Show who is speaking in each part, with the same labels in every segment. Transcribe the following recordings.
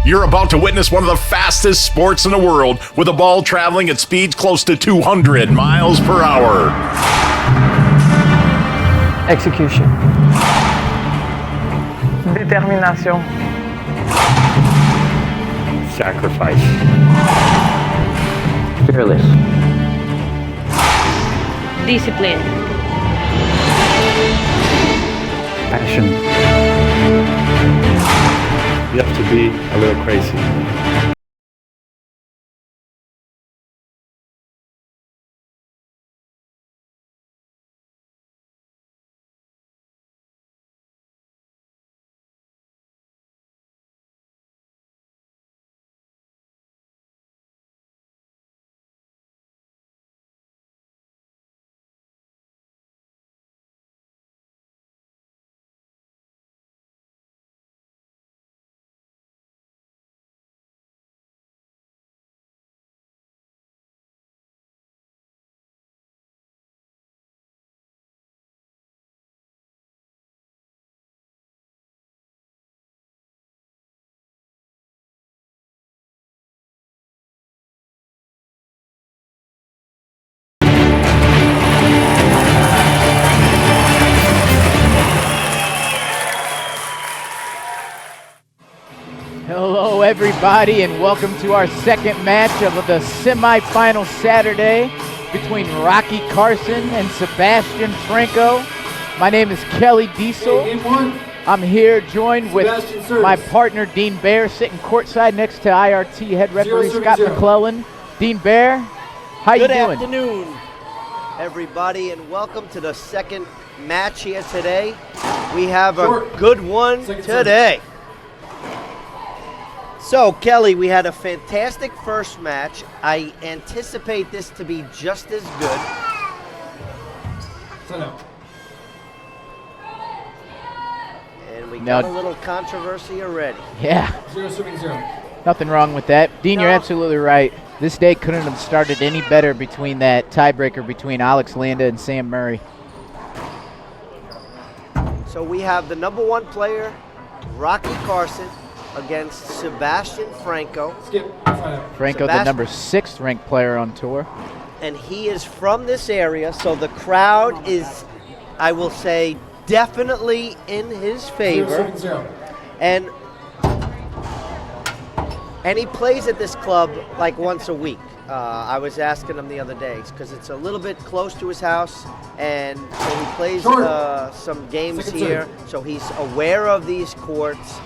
Speaker 1: You're about to witness one of the fastest sports in the world, with a ball traveling at speeds close to 200 miles per hour.
Speaker 2: Execution.
Speaker 3: Determinación.
Speaker 4: Sacrifice.
Speaker 2: Fearless.
Speaker 5: Discipline.
Speaker 2: Passion.
Speaker 4: You have to be a little crazy.
Speaker 6: Hello everybody, and welcome to our second match of the semifinal Saturday between Rocky Carson and Sebastian Franco. My name is Kelly Diesel. I'm here joined with my partner Dean Bear, sitting courtside next to IRT head referee Scott McClellan. Dean Bear, how you doing?
Speaker 7: Good afternoon, everybody, and welcome to the second match here today. We have a good one today. So, Kelly, we had a fantastic first match. I anticipate this to be just as good. And we got a little controversy already.
Speaker 6: Yeah. Nothing wrong with that. Dean, you're absolutely right. This day couldn't have started any better between that tiebreaker between Alex Landa and Sam Murray.
Speaker 7: So we have the number one player, Rocky Carson, against Sebastian Franco.
Speaker 6: Franco, the number 6th ranked player on tour.
Speaker 7: And he is from this area, so the crowd is, I will say, definitely in his favor. And he plays at this club like once a week. I was asking him the other day because it's a little bit close to his house, and so he plays some games here, so he's aware of these courts.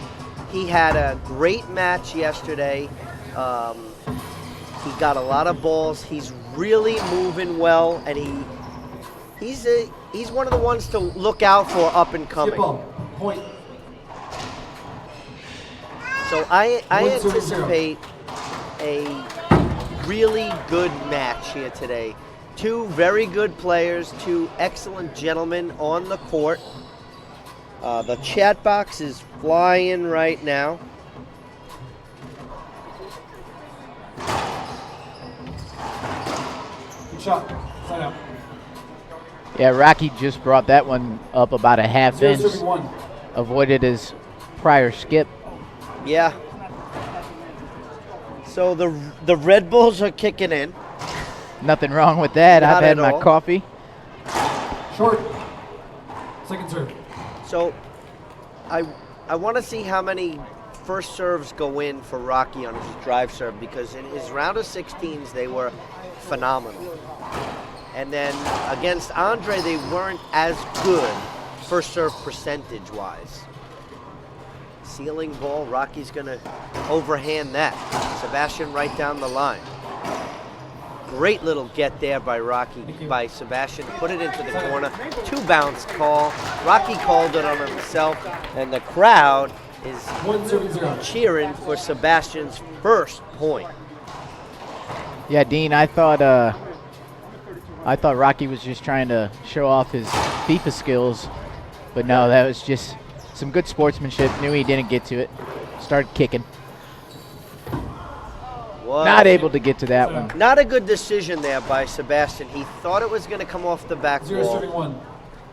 Speaker 7: He had a great match yesterday. He got a lot of balls. He's really moving well, and he's one of the ones to look out for up and coming. So I anticipate a really good match here today. Two very good players, two excellent gentlemen on the court. The chat box is flying right now.
Speaker 8: Good shot. Sign out.
Speaker 6: Yeah, Rocky just brought that one up about a half inch. Avoided his prior skip.
Speaker 7: Yeah. So the Red Bulls are kicking in.
Speaker 6: Nothing wrong with that.
Speaker 7: Not
Speaker 6: I've had
Speaker 7: at
Speaker 6: my
Speaker 7: all.
Speaker 6: coffee.
Speaker 8: Short. Second serve.
Speaker 7: So I want to see how many first serves go in for Rocky on his drive serve, because in his round of 16s they were phenomenal. And then against Andre they weren't as good first serve percentage wise. Ceiling ball, Rocky's gonna overhand that. Sebastian right down the line. Great little get there by by Sebastian. Put it into the corner. 2 bounce call. Rocky called it on himself, and the crowd is cheering for Sebastian's first point.
Speaker 6: Yeah, Dean, I thought Rocky was just trying to show off his FIFA skills, but no, that was just some good sportsmanship. Knew he didn't get to it. Started kicking. Not able to get to that one.
Speaker 7: Not a good decision there by Sebastian. He thought it was going to come off the back wall.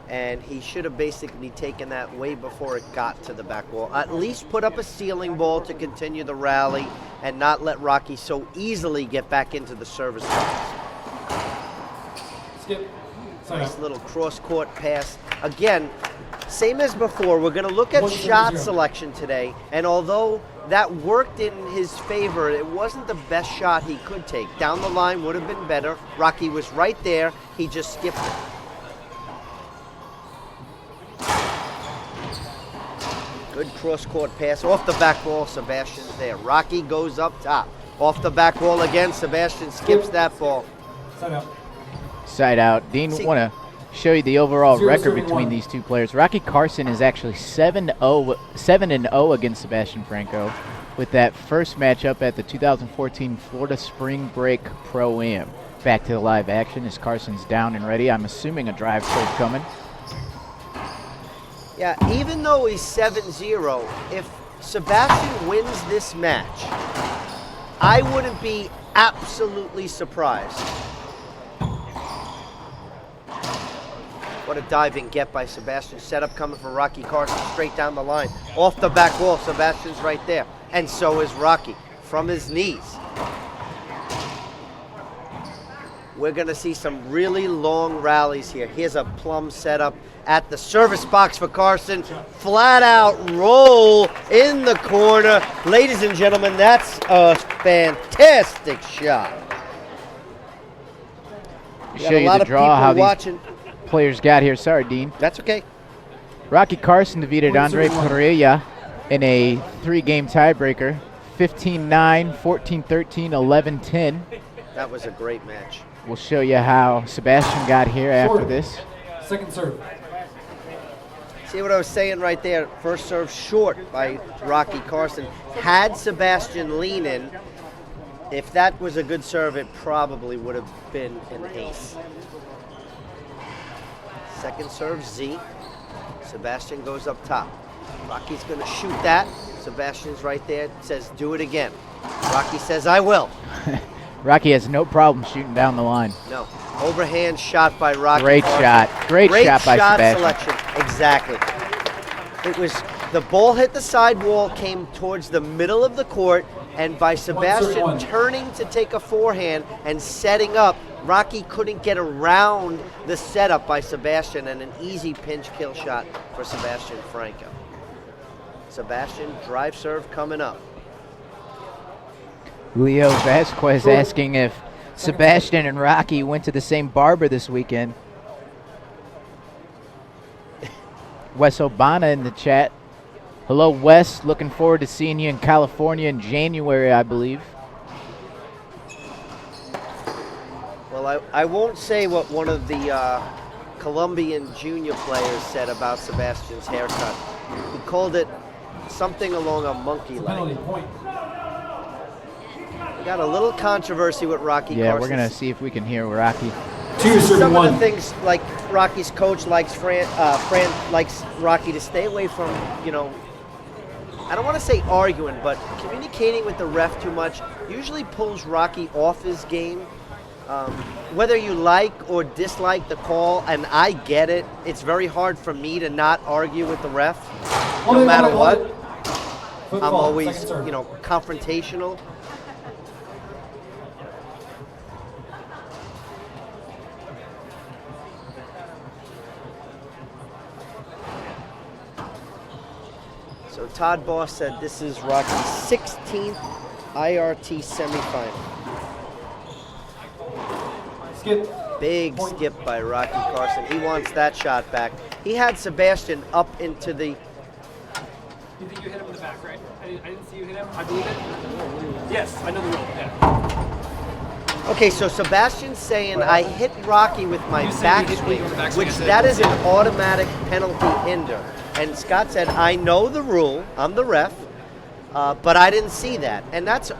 Speaker 7: And he should have basically taken that way before it got to the back wall. At least put up a ceiling ball to continue the rally and not let Rocky so easily get back into the service box.
Speaker 8: Skip. Side
Speaker 7: Nice
Speaker 8: out.
Speaker 7: little cross-court pass. Again, same as before, we're going to look at
Speaker 8: 1-0.
Speaker 7: shot selection today. And although that worked in his favor, it wasn't the best shot he could take. Down the line would have been better. Rocky was right there. He just skipped it. Good cross-court pass. Off the back wall, Sebastian's there. Rocky goes up top. Off the back wall again, Sebastian skips that ball.
Speaker 8: Side out.
Speaker 6: Side out. Dean,
Speaker 7: See-
Speaker 6: want to show you the overall
Speaker 8: 0
Speaker 6: record
Speaker 8: serving
Speaker 6: between
Speaker 8: 1.
Speaker 6: these two players. Rocky Carson is actually 7-0 against Sebastian Franco with that first matchup at the 2014 Florida Spring Break Pro-Am. Back to the live action as Carson's down and ready. I'm assuming a drive serve coming.
Speaker 7: Yeah, even though he's 7-0, if Sebastian wins this match, I wouldn't be absolutely surprised. What a diving get by Sebastian. Setup coming for Rocky Carson straight down the line. Off the back wall, Sebastian's right there. And so is Rocky from his knees. We're going to see some really long rallies here. Here's a plum setup at the service box for Carson. Flat out roll in the corner. Ladies and gentlemen, that's a fantastic shot. We got
Speaker 6: Show
Speaker 7: a
Speaker 6: you
Speaker 7: lot
Speaker 6: the
Speaker 7: of
Speaker 6: draw, how
Speaker 7: people
Speaker 6: these
Speaker 7: watching.
Speaker 6: players got here. Sorry, Dean.
Speaker 7: That's okay.
Speaker 6: Rocky Carson defeated Andre Pereira in a 3-game tiebreaker, 15-9, 14-13, 11-10.
Speaker 7: That was a great match.
Speaker 6: We'll show you how Sebastian got here after
Speaker 8: Short.
Speaker 6: this.
Speaker 8: Second serve.
Speaker 7: See what I was saying right there? First serve short by Rocky Carson. Had Sebastian lean in, if that was a good serve, it probably would have been an ace. Second serve, Z. Sebastian goes up top. Rocky's going to shoot that. Sebastian's right there, says, do it again. Rocky says, I will.
Speaker 6: Rocky has no problem shooting down the line.
Speaker 7: No. Overhand shot by Rocky
Speaker 6: Great
Speaker 7: Carson.
Speaker 6: shot. Great shot by Sebastian.
Speaker 7: Selection. Exactly. It was, the ball hit the side wall, came towards the middle of the court, and by Sebastian
Speaker 8: 1-1.
Speaker 7: turning to take a forehand and setting up, Rocky couldn't get around the setup by Sebastian, and an easy pinch kill shot for Sebastian Franco. Sebastian, drive serve coming up.
Speaker 6: Leo Vasquez asking if Sebastian and Rocky went to the same barber this weekend. Wes Obana in the chat. Hello, Wes. Looking forward to seeing you in California in January, I believe.
Speaker 7: Well, I won't say what one of the Colombian junior players said about Sebastian's haircut. He called it something along a monkey
Speaker 8: Penalty
Speaker 7: leg.
Speaker 8: point.
Speaker 7: We got a little controversy with Rocky
Speaker 6: Yeah,
Speaker 7: Carson.
Speaker 6: we're going to see if we can hear Rocky.
Speaker 8: 2 serving
Speaker 7: Some of
Speaker 8: 1.
Speaker 7: the things, like Rocky's coach likes Fran likes Rocky to stay away from, you know, I don't want to say arguing, but communicating with the ref too much usually pulls Rocky off his game. Whether you like or dislike the call, and I get it, it's very hard for me to not argue with the ref, no matter what. I'm always, you know, confrontational. So Todd Boss said this is Rocky's 16th IRT semifinal.
Speaker 8: Skip.
Speaker 7: Big
Speaker 8: Point.
Speaker 7: skip by Rocky Carson. He wants that shot back. He had Sebastian up into the...
Speaker 3: You think you hit him in the back, right? I didn't see you hit him. I believe it. Yes, I know the rule. Yeah.
Speaker 7: Okay, so Sebastian's saying I hit Rocky with my
Speaker 3: You said you hit me
Speaker 7: backswing,
Speaker 3: with the backswing.
Speaker 7: which
Speaker 3: I said,
Speaker 7: that is an
Speaker 3: "Don't see it."
Speaker 7: automatic penalty hinder. And Scott said, I know the rule, I'm the ref, but I didn't see that. And that's,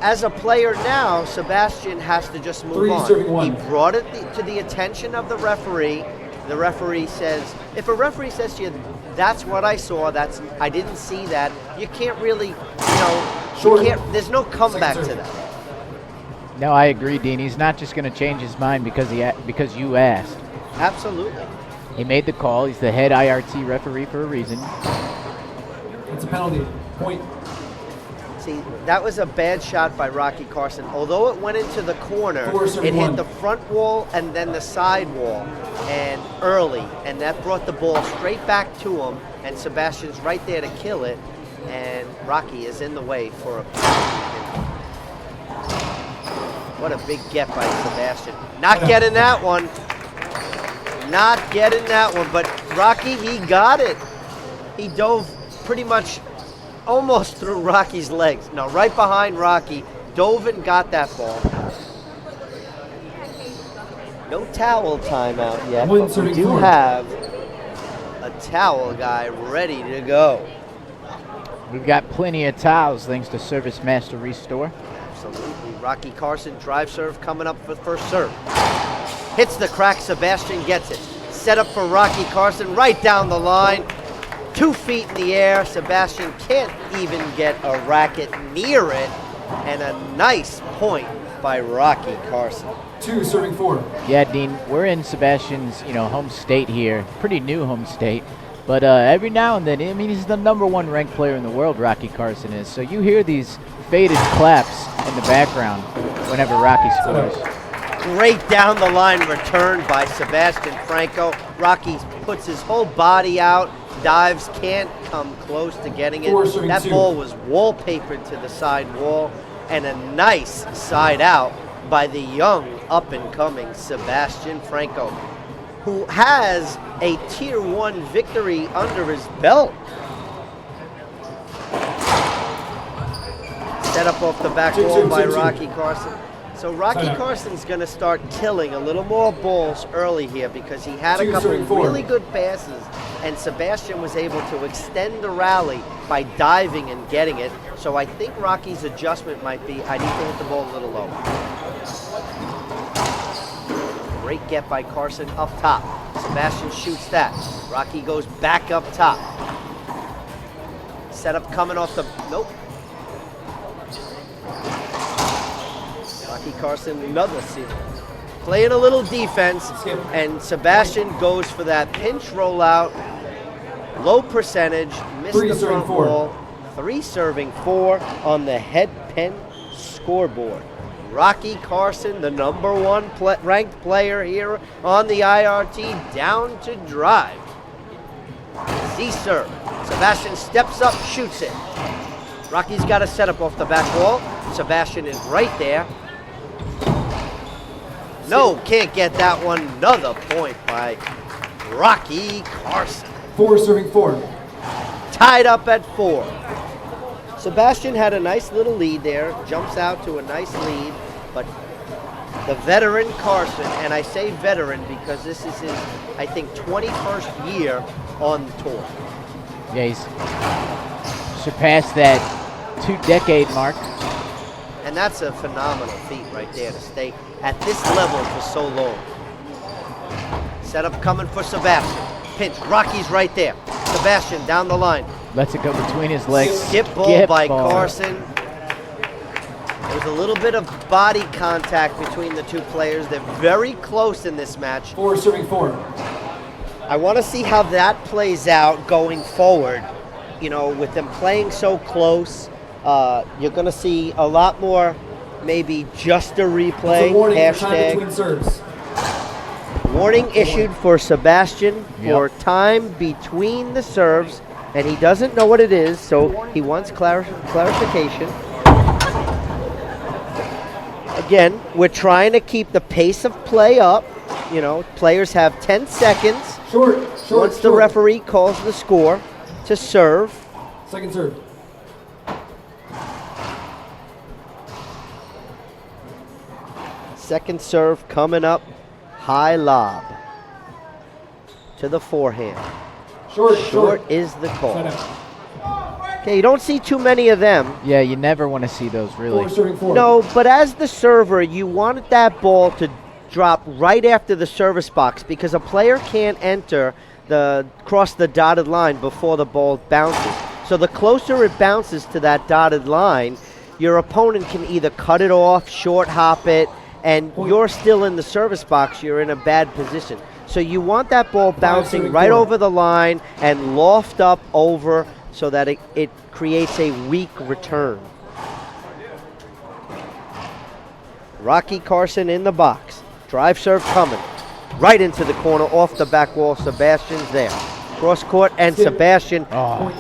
Speaker 7: as a player now, Sebastian has to just move
Speaker 8: 3
Speaker 7: on.
Speaker 8: serving 1.
Speaker 7: He brought it to the attention of the referee. The referee says, if a referee says to you, that's what I saw, I didn't see that, you can't really, you know,
Speaker 8: Short.
Speaker 7: there's no comeback
Speaker 8: Second
Speaker 7: to
Speaker 8: serve.
Speaker 7: that.
Speaker 6: No, I agree, Dean. He's not just going to change his mind because you asked.
Speaker 7: Absolutely.
Speaker 6: He made the call. He's the head IRT referee for a reason.
Speaker 8: It's a penalty. Point.
Speaker 7: See, that was a bad shot by Rocky Carson. Although it went into the corner,
Speaker 8: Four,
Speaker 7: it
Speaker 8: serving
Speaker 7: hit
Speaker 8: one.
Speaker 7: the front wall and then the side wall, and early, and that brought the ball straight back to him, and Sebastian's right there to kill it, and Rocky is in the way for a What a big get by Sebastian. Not getting that one. Not getting that one, but Rocky, he got it. He dove pretty much almost through Rocky's legs. No, right behind Rocky. Dove and got that ball. No towel timeout yet,
Speaker 8: One
Speaker 7: but we
Speaker 8: serving
Speaker 7: do
Speaker 8: forward.
Speaker 7: have a towel guy ready to go.
Speaker 6: We've got plenty of towels thanks to Service Master Restore.
Speaker 7: Absolutely. Rocky Carson drive serve coming up for first serve. Hits the crack, Sebastian gets it. Set up for Rocky Carson right down the line. 2 feet in the air. Sebastian can't even get a racket near it. And a nice point by Rocky Carson.
Speaker 8: 2, serving 4.
Speaker 6: Yeah, Dean, we're in Sebastian's, home state here. Pretty new home state. But every now and then, he's the #1 ranked player in the world, Rocky Carson is. So you hear these faded claps in the background whenever Rocky scores.
Speaker 7: Great down the line return by Sebastian Franco. Rocky puts his whole body out, dives, can't come close to getting it.
Speaker 8: Four, serving
Speaker 7: That
Speaker 8: 2.
Speaker 7: ball was wallpapered to the side wall, and a nice side out by the young up-and-coming Sebastian Franco, who has a Tier 1 victory under his belt. Set up off the back
Speaker 8: Two,
Speaker 7: wall
Speaker 8: two,
Speaker 7: by
Speaker 8: two, two.
Speaker 7: Rocky Carson. So Rocky
Speaker 8: Timeout.
Speaker 7: Carson's going to start killing a little more balls early here because he had a
Speaker 8: Two,
Speaker 7: couple
Speaker 8: three,
Speaker 7: of
Speaker 8: four.
Speaker 7: really good passes, and Sebastian was able to extend the rally by diving and getting it. So I think Rocky's adjustment might be, I need to hit the ball a little lower. Great get by Carson up top. Sebastian shoots that. Rocky goes back up top. Setup coming off the, nope. Rocky Carson, another seam. Playing a little defense, and Sebastian goes for that pinch rollout. Low percentage, missed
Speaker 8: 3,
Speaker 7: the
Speaker 8: serving
Speaker 7: front
Speaker 8: 4.
Speaker 7: wall. 3 serving 4 on the head pen scoreboard. Rocky Carson, the #1 ranked player here on the IRT, down to drive. Z-serve. Sebastian steps up, shoots it. Rocky's got a setup off the back wall. Sebastian is right there. No, can't get that one. Another point by Rocky Carson.
Speaker 8: 4, serving 4.
Speaker 7: Tied up at 4. Sebastian had a nice little lead there, jumps out to a nice lead, but the veteran Carson, and I say veteran because this is his, I think, 21st year on the tour.
Speaker 6: Yeah, he's surpassed that 2-decade mark.
Speaker 7: And that's a phenomenal feat right there to stay at this level for so long. Setup coming for Sebastian. Pinch, Rocky's right there. Sebastian down the line.
Speaker 6: Lets it go between his legs.
Speaker 7: Skip ball
Speaker 6: Skip
Speaker 7: by
Speaker 6: ball.
Speaker 7: Carson. There was a little bit of body contact between the two players. They're very close in this match.
Speaker 8: 4, serving 4.
Speaker 7: I want to see how that plays out going forward. With them playing so close, you're going to see a lot more, maybe just a replay.
Speaker 8: It's a warning for time
Speaker 7: Hashtag
Speaker 8: between serves.
Speaker 7: warning issued for Sebastian for
Speaker 6: Yep.
Speaker 7: time between the serves, and he doesn't know what it is, so he wants clarification. Again, we're trying to keep the pace of play up. Players have 10 seconds
Speaker 8: Short, short,
Speaker 7: once the
Speaker 8: short.
Speaker 7: referee calls the score to serve.
Speaker 8: Second serve.
Speaker 7: Second serve coming up, high lob to the forehand.
Speaker 8: Short,
Speaker 7: Short is the call.
Speaker 8: Side out.
Speaker 7: Okay, you don't see too many of them.
Speaker 6: Yeah, you never want to see those, really.
Speaker 8: 4, serving 4.
Speaker 7: No, but as the server, you wanted that ball to drop right after the service box because a player can't enter cross the dotted line before the ball bounces. So the closer it bounces to that dotted line, your opponent can either cut it off, short hop it, and you're still in the service box. You're in a bad position. So you want that ball bouncing
Speaker 8: serving
Speaker 7: right
Speaker 8: four.
Speaker 7: over the line and loft up over so that it creates a weak return. Rocky Carson in the box. Drive serve coming. Right into the corner, off the back wall. Sebastian's there. Cross court, and Sebastian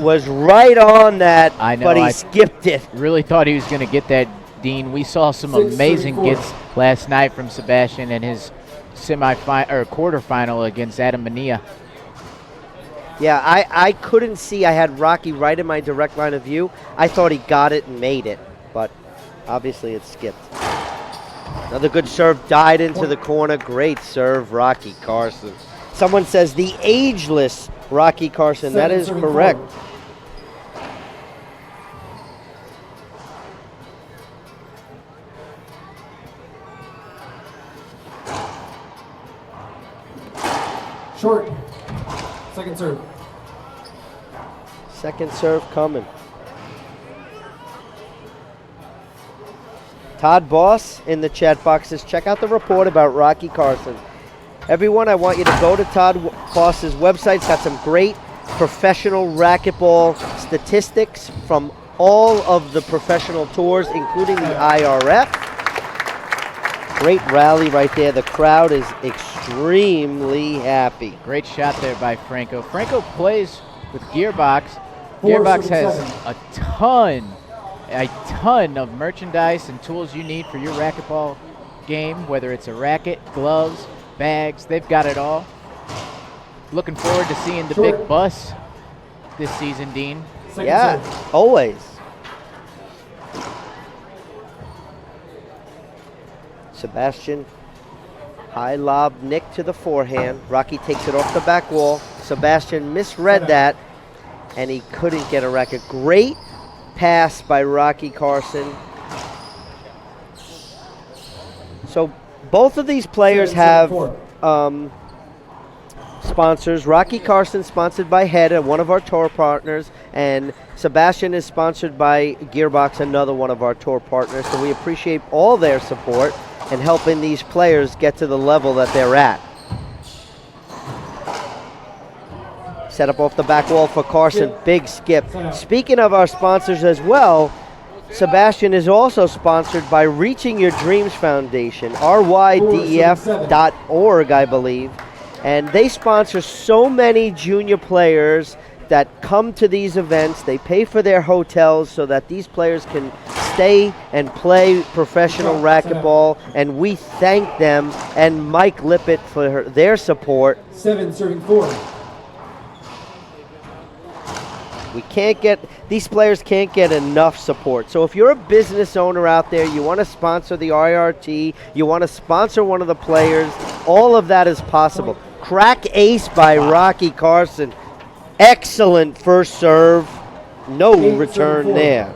Speaker 7: was right on that,
Speaker 6: I know,
Speaker 7: but he
Speaker 6: I-
Speaker 7: skipped it.
Speaker 6: Really thought he was going to get that, Dean. We saw some
Speaker 8: 6-34.
Speaker 6: amazing gets last night from Sebastian in his quarterfinal against Adam Mania.
Speaker 7: Yeah, I couldn't see. I had Rocky right in my direct line of view. I thought he got it and made it, but obviously it skipped. Another good serve, died into the corner. Great serve, Rocky Carson. Someone says the ageless Rocky Carson. That is
Speaker 8: Serving
Speaker 7: correct.
Speaker 8: Short. Second serve.
Speaker 7: Second serve coming. Todd Boss in the chat box says, check out the report about Rocky Carson. Everyone, I want you to go to Todd Boss's website. It's got some great professional racquetball statistics from all of the professional tours, including the IRF. Great rally right there. The crowd is extremely happy.
Speaker 6: Great shot there by Franco. Franco plays with Gearbox.
Speaker 8: Four,
Speaker 6: Gearbox
Speaker 8: serving
Speaker 6: has
Speaker 8: seven.
Speaker 6: a ton of merchandise and tools you need for your racquetball game, whether it's a racket, gloves, bags, they've got it all. Looking forward to seeing the
Speaker 8: Short.
Speaker 6: big bus this season, Dean.
Speaker 8: Second
Speaker 7: Yeah,
Speaker 8: serve.
Speaker 7: always. Sebastian, high lob, Nick to the forehand. Rocky takes it off the back wall. Sebastian misread that, and he couldn't get a racket. Great pass by Rocky Carson. So both of these players have sponsors. Rocky Carson sponsored by Head, one of our tour partners, and Sebastian is sponsored by Gearbox, another one of our tour partners. So we appreciate all their support and helping these players get to the level that they're at. Set up off the back wall for Carson, big skip. Speaking of our sponsors as well, Sebastian is also sponsored by Reaching Your Dreams Foundation, rydef.org, I believe. And they sponsor so many junior players that come to these events. They pay for their hotels so that these players can stay and play professional racquetball. And we thank them and Mike Lippett for their support.
Speaker 8: 7 serving 4.
Speaker 7: These players can't get enough support. So if you're a business owner out there, you want to sponsor the IRT, you want to sponsor one of the players, all of that is possible. Crack ace by Rocky Carson. Excellent first serve. No return there.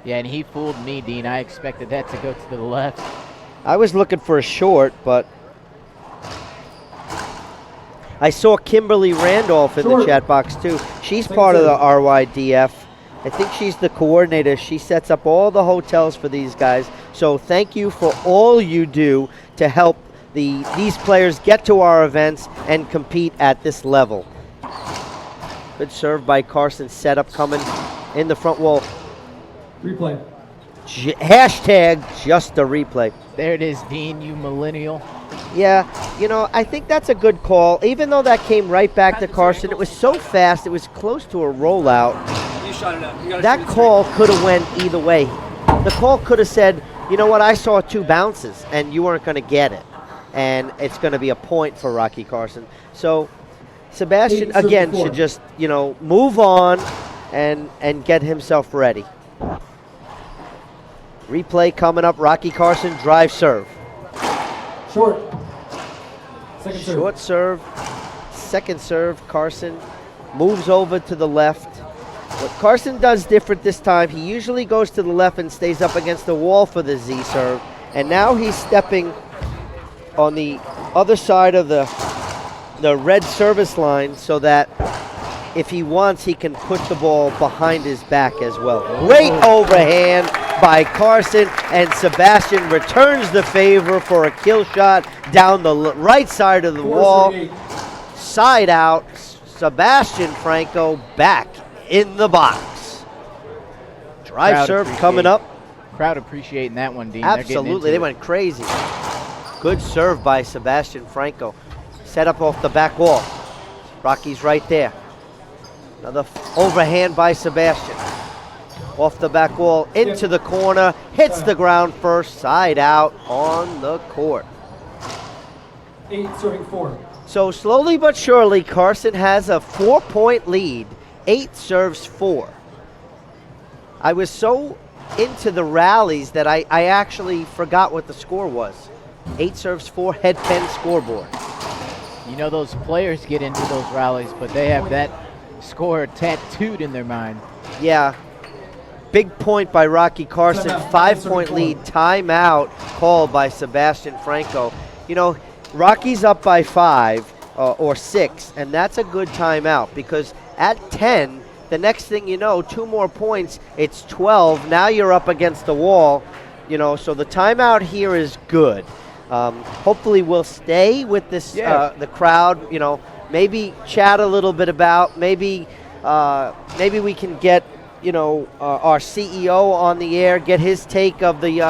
Speaker 6: Yeah, and he fooled me, Dean. I expected that to go to the left.
Speaker 7: I was looking for a short, but I saw Kimberly Randolph in the chat box too. She's part of the RYDF. I think she's the coordinator. She sets up all the hotels for these guys. So thank you for all you do to help these players get to our events and compete at this level. Good serve by Carson. Setup coming in the front wall.
Speaker 8: Replay.
Speaker 7: Hashtag just a replay.
Speaker 6: There it is, Dean, you millennial.
Speaker 7: Yeah, I think that's a good call. Even though that came right back to Carson, it was so fast, it was close to a rollout.
Speaker 3: You shot it up. You gotta
Speaker 7: That
Speaker 3: shoot it
Speaker 7: call could have went either way. The call could have said, you know what, I saw 2 bounces, and you weren't going to get it. And it's going to be a point for Rocky Carson. So Sebastian, again, should just, move on and get himself ready. Replay coming up. Rocky Carson, drive serve.
Speaker 8: Short. Second serve.
Speaker 7: Short serve. Second serve. Carson moves over to the left. What Carson does different this time, he usually goes to the left and stays up against the wall for the Z serve. And now he's stepping on the other side of the red service line so that if he wants, he can put the ball behind his back as well. Great overhand by Carson, and Sebastian returns the favor for a kill shot down the right side of the wall. Side out, Sebastian Franco back in the box. Drive
Speaker 6: Crowd
Speaker 7: serve coming up.
Speaker 6: Crowd appreciating that one, Dean. They're getting
Speaker 7: Absolutely,
Speaker 6: into
Speaker 7: they
Speaker 6: it.
Speaker 7: went crazy. Good serve by Sebastian Franco. Set up off the back wall. Rocky's right there. Another overhand by Sebastian. Off the back wall, into the corner, hits the ground first, side out on the court.
Speaker 8: 8 serving 4.
Speaker 7: So slowly but surely, Carson has a 4-point lead. 8 serves 4. I was so into the rallies that I actually forgot what the score was. 8 serves 4, head pen scoreboard.
Speaker 6: You know those players get into those rallies, but they have that score tattooed in their mind.
Speaker 7: Yeah. Big point by Rocky Carson. 5-point lead. Timeout called by Sebastian Franco. You know, Rocky's up by 5 or 6, and that's a good timeout because at 10, the next thing you know, 2 more points, it's 12. Now you're up against the wall. You know, so the timeout here is good. Hopefully we'll stay with this, the crowd, you know, maybe chat a little bit about, maybe we can get, you know, our CEO on the air, get his take of the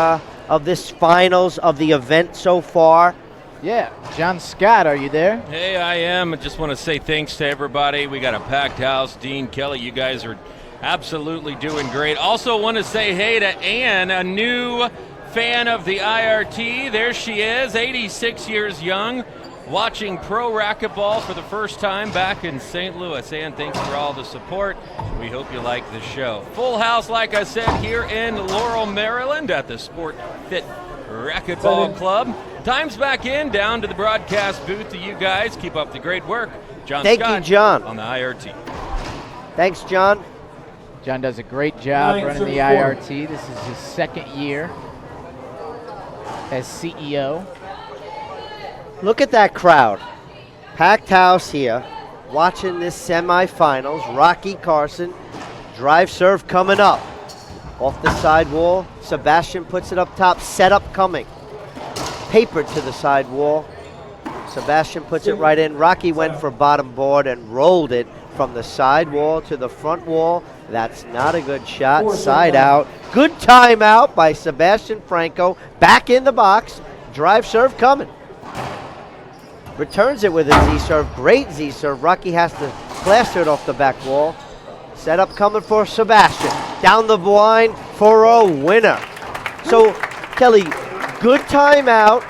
Speaker 7: of this finals of the event so far.
Speaker 6: Yeah, John Scott, are you there?
Speaker 5: Hey, I am. I just want to say thanks to everybody. We got a packed house. Dean, Kelly, you guys are absolutely doing great. Also want to say hey to Ann, a new fan of the IRT. There she is, 86 years young, watching pro racquetball for the first time back in St. Louis. Ann, thanks for all the support. We hope you like the show. Full house, like I said, here in Laurel, Maryland at the Sport Fit Racquetball Club. Time's back in, down to the broadcast booth to you guys. Keep up the great work. John
Speaker 7: Thank
Speaker 5: Scott
Speaker 7: you, John.
Speaker 5: on the IRT.
Speaker 7: Thanks, John.
Speaker 6: John does a great job
Speaker 8: 9
Speaker 6: running the
Speaker 8: serving 4.
Speaker 6: IRT. This is his second year as CEO.
Speaker 7: Look at that crowd. Packed house here, watching this semifinals. Rocky Carson, drive serve coming up. Off the side wall, Sebastian puts it up top, setup coming. Papered to the side wall. Sebastian puts it right in. Rocky went for bottom board and rolled it from the side wall to the front wall. That's not a good shot. Side out. Good timeout by Sebastian Franco. Back in the box. Drive serve coming. Returns it with a Z serve. Great Z serve. Rocky has to plaster it off the back wall. Setup coming for Sebastian. Down the blind for a winner. So, Kelly, good timeout.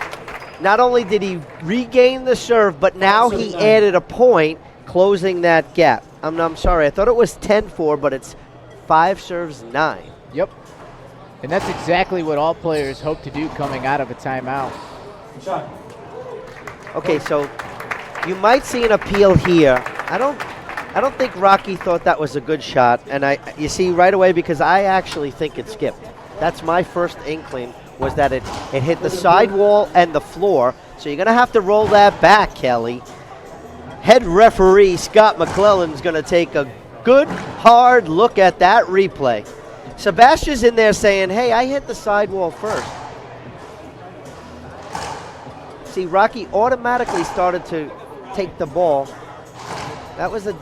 Speaker 7: Not only did he regain the serve, but now he added a point, closing that gap. I'm sorry, I thought it was 10-4, but it's 5 serves 9.
Speaker 6: Yep. And that's exactly what all players hope to do coming out of a timeout.
Speaker 8: Shot.
Speaker 7: Okay, so you might see an appeal here. I don't think Rocky thought that was a good shot, and you see right away because I actually think it skipped. That's my first inkling, was that it hit the side wall and the floor. So you're going to have to roll that back, Kelly. Head referee Scott McClellan's going to take a good, hard look at that replay. Sebastian's in there saying, hey, I hit the side wall first. See, Rocky automatically started to take the ball. That was a...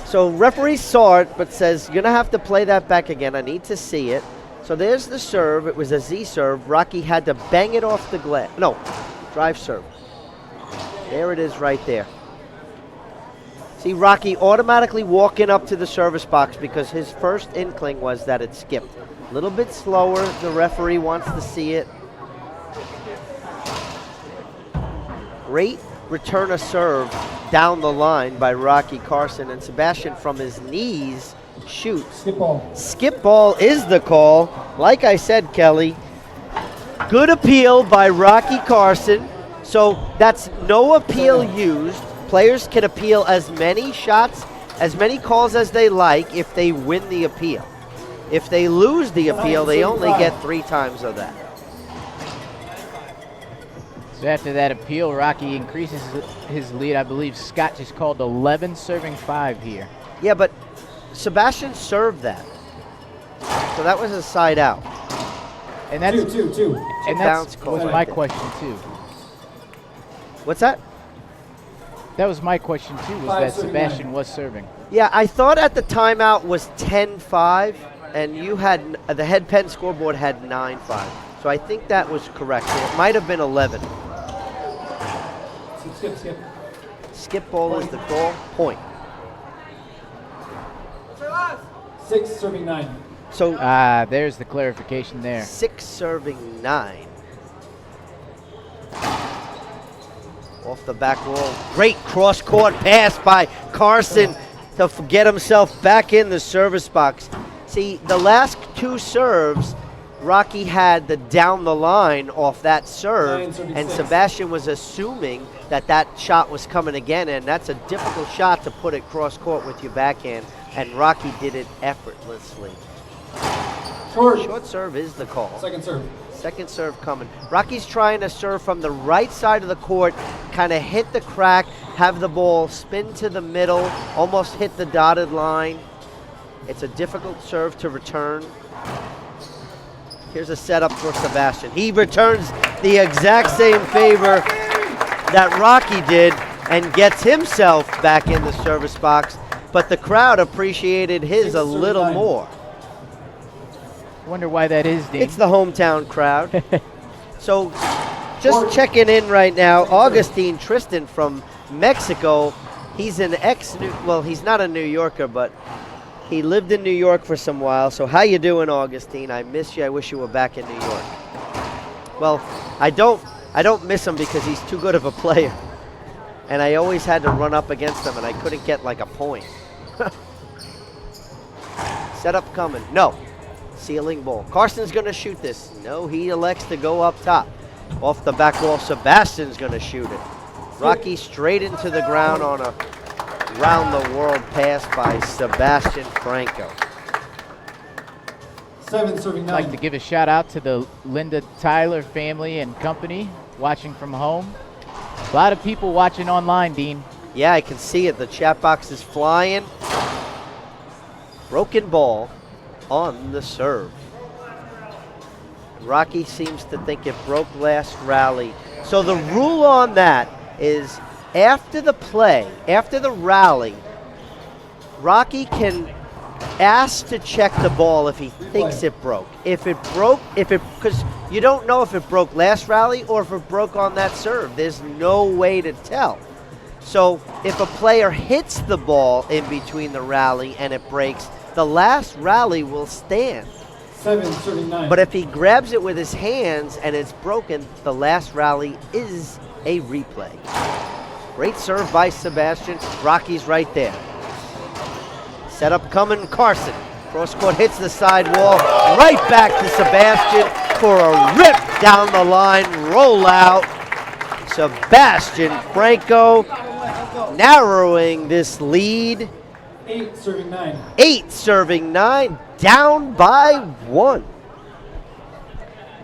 Speaker 7: So referee saw it, but says, you're going to have to play that back again. I need to see it. So there's the serve. It was a Z serve. Rocky had to bang it off the glass. No, drive serve. There it is right there. See, Rocky automatically walking up to the service box because his first inkling was that it skipped. A little bit slower. The referee wants to see it. Great return of serve down the line by Rocky Carson, and Sebastian from his knees shoots.
Speaker 8: Skip ball.
Speaker 7: Skip ball is the call. Like I said, Kelly, good appeal by Rocky Carson. So that's no appeal used. Players can appeal as many shots, as many calls as they like if they win the appeal. If they lose the appeal, they only get 3 times of that.
Speaker 6: So after that appeal, Rocky increases his lead. I believe Scott just called 11, serving 5 here.
Speaker 7: Yeah, but Sebastian served that. So that was a side out.
Speaker 6: And that's
Speaker 8: Two.
Speaker 6: and
Speaker 7: bounce
Speaker 6: that
Speaker 7: call
Speaker 6: was
Speaker 7: right
Speaker 6: my
Speaker 7: there.
Speaker 6: question too.
Speaker 7: What's that?
Speaker 6: That was my question too, was
Speaker 8: 5,
Speaker 6: that
Speaker 8: serving
Speaker 6: Sebastian
Speaker 8: 9.
Speaker 6: was serving.
Speaker 7: Yeah, I thought at the timeout was 10-5, and you had the head pen scoreboard had 9-5. So I think that was correct. So it might have been 11.
Speaker 8: Skip.
Speaker 7: Skip ball is the call. Point.
Speaker 8: 6, serving 9.
Speaker 7: So
Speaker 6: There's the clarification there.
Speaker 7: 6 serving 9. Off the back wall. Great cross-court pass by Carson to get himself back in the service box. See, the last 2 serves, Rocky had the down the line off that serve,
Speaker 8: 9, serving
Speaker 7: and
Speaker 8: 6.
Speaker 7: Sebastian was assuming that shot was coming again, and that's a difficult shot to put it cross-court with your backhand, and Rocky did it effortlessly. Short serve is the call.
Speaker 8: Second serve.
Speaker 7: Second serve coming. Rocky's trying to serve from the right side of the court, kind of hit the crack, have the ball spin to the middle, almost hit the dotted line. It's a difficult serve to return. Here's a setup for Sebastian. He returns the exact same favor that Rocky did and gets himself back in the service box, but the crowd appreciated his
Speaker 8: 6,
Speaker 7: a
Speaker 8: serving
Speaker 7: little
Speaker 8: 9.
Speaker 7: more.
Speaker 6: Wonder why that is, Dean.
Speaker 7: It's the hometown crowd. So just checking in right now, Augustine Tristan from Mexico. He's an well, he's not a New Yorker, but he lived in New York for some while. So how you doing, Augustine? I miss you. I wish you were back in New York. Well, I don't miss him because he's too good of a player. And I always had to run up against him, and I couldn't get like a point. Setup coming. No. Ceiling ball. Carson's going to shoot this. No, he elects to go up top. Off the back wall, Sebastian's going to shoot it. Rocky straight into the ground on a round-the-world pass by Sebastian Franco.
Speaker 8: 7, serving 9.
Speaker 6: I'd like to give a shout out to the Linda Tyler family and company watching from home. A lot of people watching online, Dean.
Speaker 7: Yeah, I can see it. The chat box is flying. Broken ball on the serve. Rocky seems to think it broke last rally. So the rule on that is after the play, after the rally, Rocky can ask to check the ball if he thinks it broke. Because you don't know if it broke last rally or if it broke on that serve. There's no way to tell. So if a player hits the ball in between the rally and it breaks, the last rally will stand.
Speaker 8: 7, serving 9.
Speaker 7: But if he grabs it with his hands and it's broken, the last rally is a replay. Great serve by Sebastian. Rocky's right there. Setup coming, Carson. Cross court hits the side wall. Right back to Sebastian for a rip down the line, roll out. Sebastian Franco narrowing this lead.
Speaker 8: 8, serving 9.
Speaker 7: 8 serving 9, down by 1.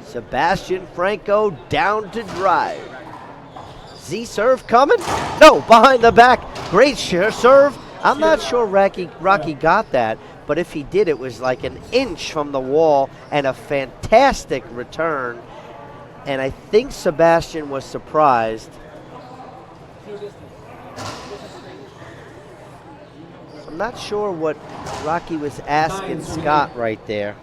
Speaker 7: Sebastian Franco down to drive. Z serve coming? No, behind the back. Great serve. I'm not sure Rocky got that, but if he did, it was like an inch from the wall and a fantastic return. And I think Sebastian was surprised. I'm not sure what Rocky was asking Scott right there.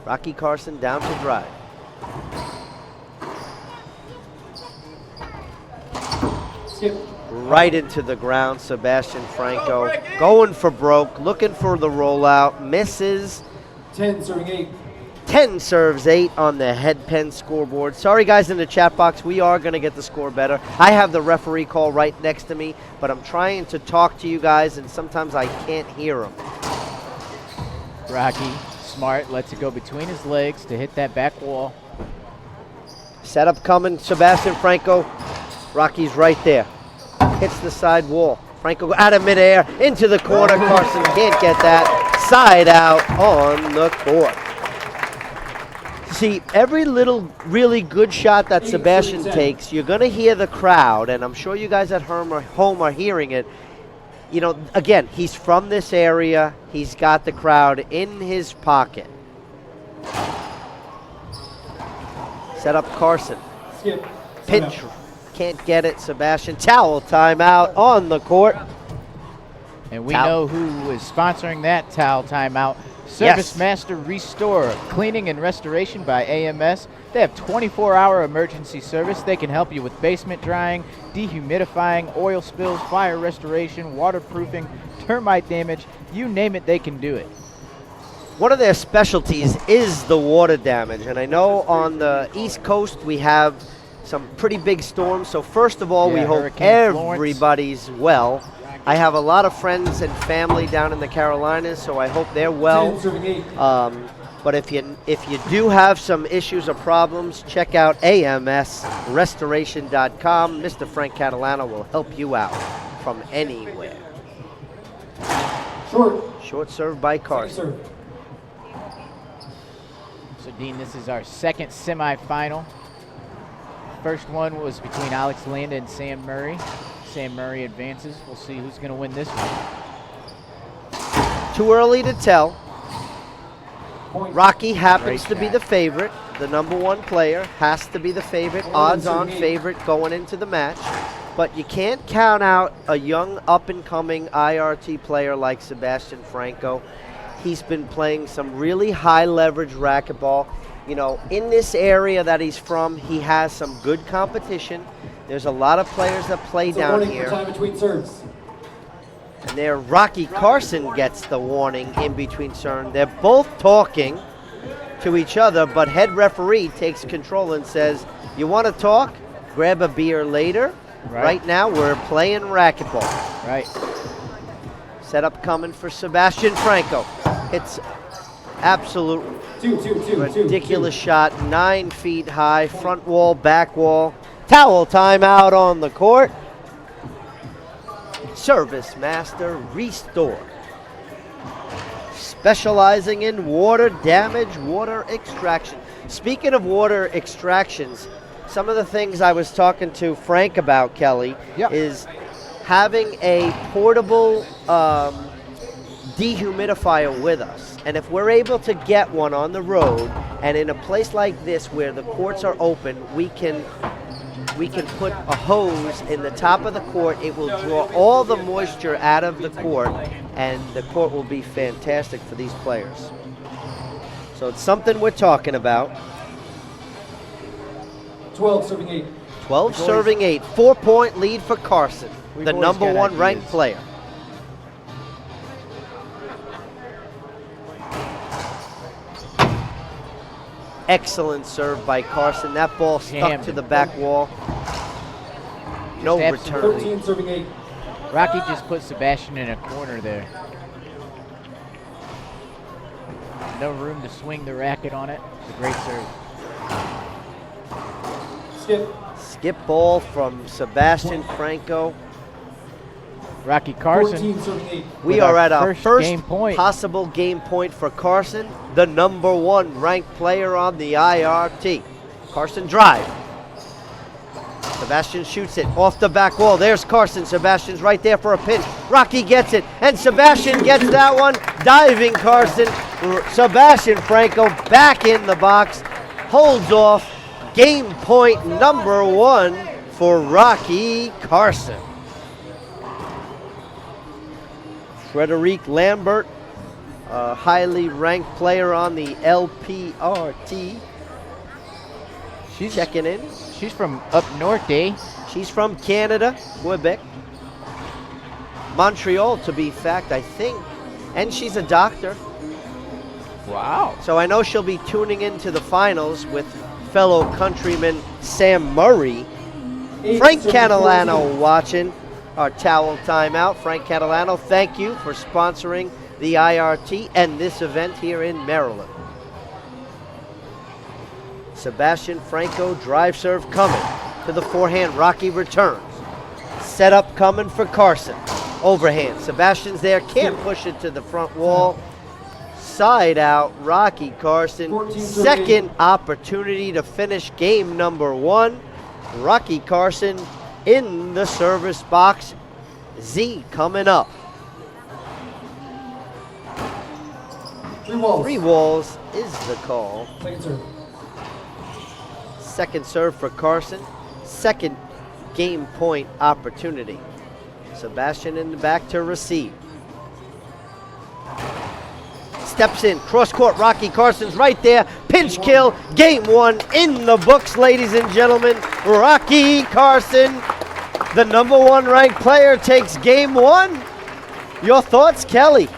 Speaker 7: Rocky Carson down to drive.
Speaker 8: Skip.
Speaker 7: Right into the ground, Sebastian Franco. Going for broke, looking for the rollout, misses.
Speaker 8: 10, serving 8.
Speaker 7: 10 serves 8 on the head pen scoreboard. Sorry, guys, in the chat box, we are going to get the score better. I have the referee call right next to me, but I'm trying to talk to you guys, and sometimes I can't hear them.
Speaker 6: Rocky, smart, lets it go between his legs to hit that back wall.
Speaker 7: Setup coming, Sebastian Franco. Rocky's right there. Hits the side wall. Franco out of midair, into the corner. Carson can't get that. Side out on the court. See, every little really good shot that Sebastian takes, you're going to hear the crowd, and I'm sure you guys at home are hearing it. You know, again, he's from this area. He's got the crowd in his pocket. Set up Carson.
Speaker 8: Skip.
Speaker 7: Pinch. Can't get it. Sebastian. Towel timeout on the court.
Speaker 6: And we know who is sponsoring that towel timeout. Service Master Restore, cleaning and restoration by AMS. They have 24-hour emergency service. They can help you with basement drying, dehumidifying, oil spills, fire restoration, waterproofing, termite damage. You name it, they can do it.
Speaker 7: One of their specialties is the water damage. And I know on the East Coast we have some pretty big storms. So first of all, we hope
Speaker 6: Hurricane
Speaker 7: everybody's well. I have a lot of friends and family down in the Carolinas, so I hope they're well.
Speaker 8: 10 serving 8.
Speaker 7: But if you do have some issues or problems, check out amsrestoration.com. Mr. Frank Catalano will help you out from anywhere. Short serve by Carson.
Speaker 6: So, Dean, this is our second semifinal. First one was between Alex Landa and Sam Murray. Sam Murray advances. We'll see who's going to win this one.
Speaker 7: Too early to tell. Rocky happens to be the favorite. The #1 player has to be the favorite. Odds-on favorite going into the match. But you can't count out a young up-and-coming IRT player like Sebastian Franco. He's been playing some really high-leverage racquetball. You know, in this area that he's from, he has some good competition. There's a lot of players that play down here.
Speaker 8: Time between serves.
Speaker 7: And there, Rocky Carson gets the warning in between serve. They're both talking to each other, but head referee takes control and says, you want to talk? Grab a beer later. Right now, we're playing racquetball.
Speaker 6: Right.
Speaker 7: Setup coming for Sebastian Franco. It's absolute ridiculous shot. 9 feet high, front wall, back wall. Towel timeout on the court. Service Master Restore. Specializing in water damage, water extraction. Speaking of water extractions, some of the things I was talking to Frank about, Kelly, is having a portable dehumidifier with us. And if we're able to get one on the road, and in a place like this where the courts are open, we can put a hose in the top of the court. It will draw all the moisture out of the court, and the court will be fantastic for these players. So it's something we're talking about.
Speaker 8: 12 serving 8.
Speaker 7: 12 serving 8. 4-point lead for Carson, the #1 ranked player. Excellent serve by Carson. That ball stuck to the back wall. No return.
Speaker 8: 13 serving 8.
Speaker 6: Rocky just put Sebastian in a corner there. No room to swing the racket on it. It's a great serve.
Speaker 7: Skip ball from Sebastian Franco.
Speaker 6: Rocky Carson.
Speaker 8: 14 serving 8.
Speaker 7: We are at our first
Speaker 6: game point.
Speaker 7: possible game point for Carson, the #1 ranked player on the IRT. Carson drive. Sebastian shoots it off the back wall. There's Carson. Sebastian's right there for a pinch. Rocky gets it, and Sebastian gets that one. Diving Carson. Sebastian Franco back in the box. Holds off. Game point #1 for Rocky Carson. Frederique Lambert, a highly ranked player on the LPRT. She's checking in.
Speaker 6: She's from up north, eh?
Speaker 7: She's from Canada, Quebec. Montreal, to be fact, I think. And she's a doctor.
Speaker 6: Wow.
Speaker 7: So I know she'll be tuning into the finals with fellow countryman Sam Murray. Frank Catalano watching our towel timeout. Frank Catalano, thank you for sponsoring the IRT and this event here in Maryland. Sebastian Franco, drive serve coming to the forehand. Rocky returns. Setup coming for Carson. overhand. Sebastian's there, can't push it to the front wall. Side out, Rocky Carson.
Speaker 8: 14-13.
Speaker 7: Second opportunity to finish game number 1. Rocky Carson in the service box. Z coming up.
Speaker 8: 3 walls.
Speaker 7: 3 walls is the call.
Speaker 8: Second serve.
Speaker 7: Second serve for Carson. Second game point opportunity. Sebastian in the back to receive. Steps in, cross court, Rocky Carson's right there. Pinch kill, game 1 in the books, ladies and gentlemen. Rocky Carson, the number 1 ranked player, takes game 1. Your thoughts, Kelly?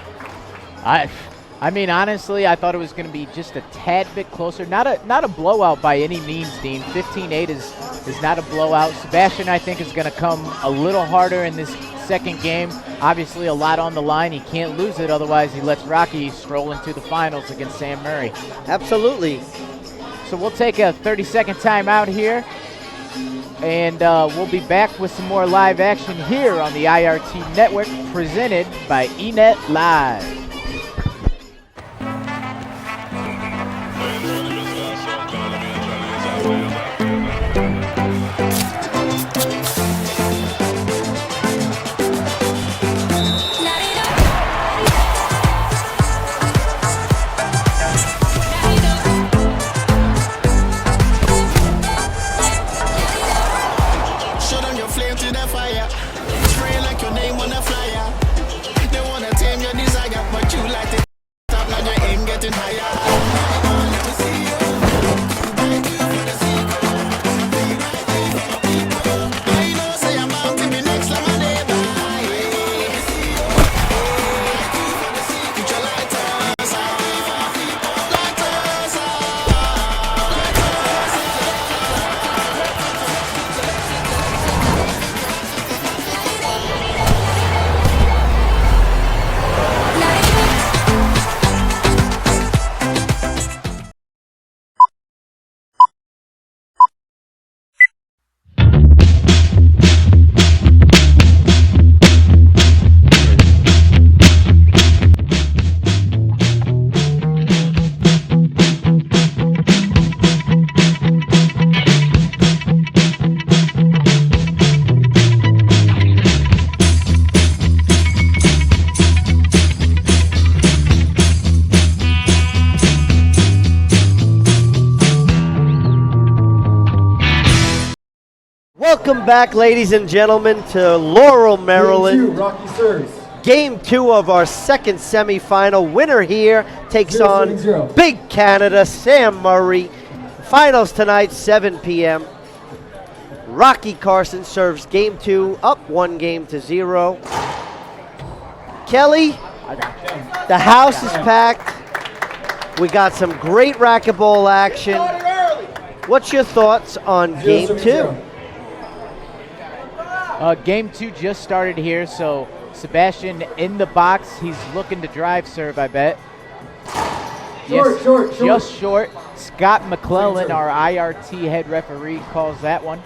Speaker 6: I mean, honestly, I thought it was going to be just a tad bit closer. Not a blowout by any means, Dean. 15-8 is not a blowout. Sebastian, I think, is going to come a little harder in this second game. Obviously, a lot on the line. He can't lose it, otherwise he lets Rocky stroll into the finals against Sam Murray.
Speaker 7: Absolutely.
Speaker 6: So we'll take a 30-second timeout here, and we'll be back with some more live action here on the IRT Network, presented by eNet Live.
Speaker 7: Welcome back, ladies and gentlemen, to Laurel, Maryland.
Speaker 8: Game 2, Rocky serves.
Speaker 7: Game 2 of our second semifinal. Winner here takes
Speaker 8: 0-0.
Speaker 7: on Big Canada, Sam Murray. Finals tonight, 7 p.m. Rocky Carson serves game 2, up 1-0. Kelly, the house is packed. We got some great racquetball action. What's your thoughts on game 2?
Speaker 6: Game 2 just started here, so Sebastian in the box. He's looking to drive serve, I bet.
Speaker 8: Short.
Speaker 6: Just short. Scott McClellan, our IRT head referee, calls that one.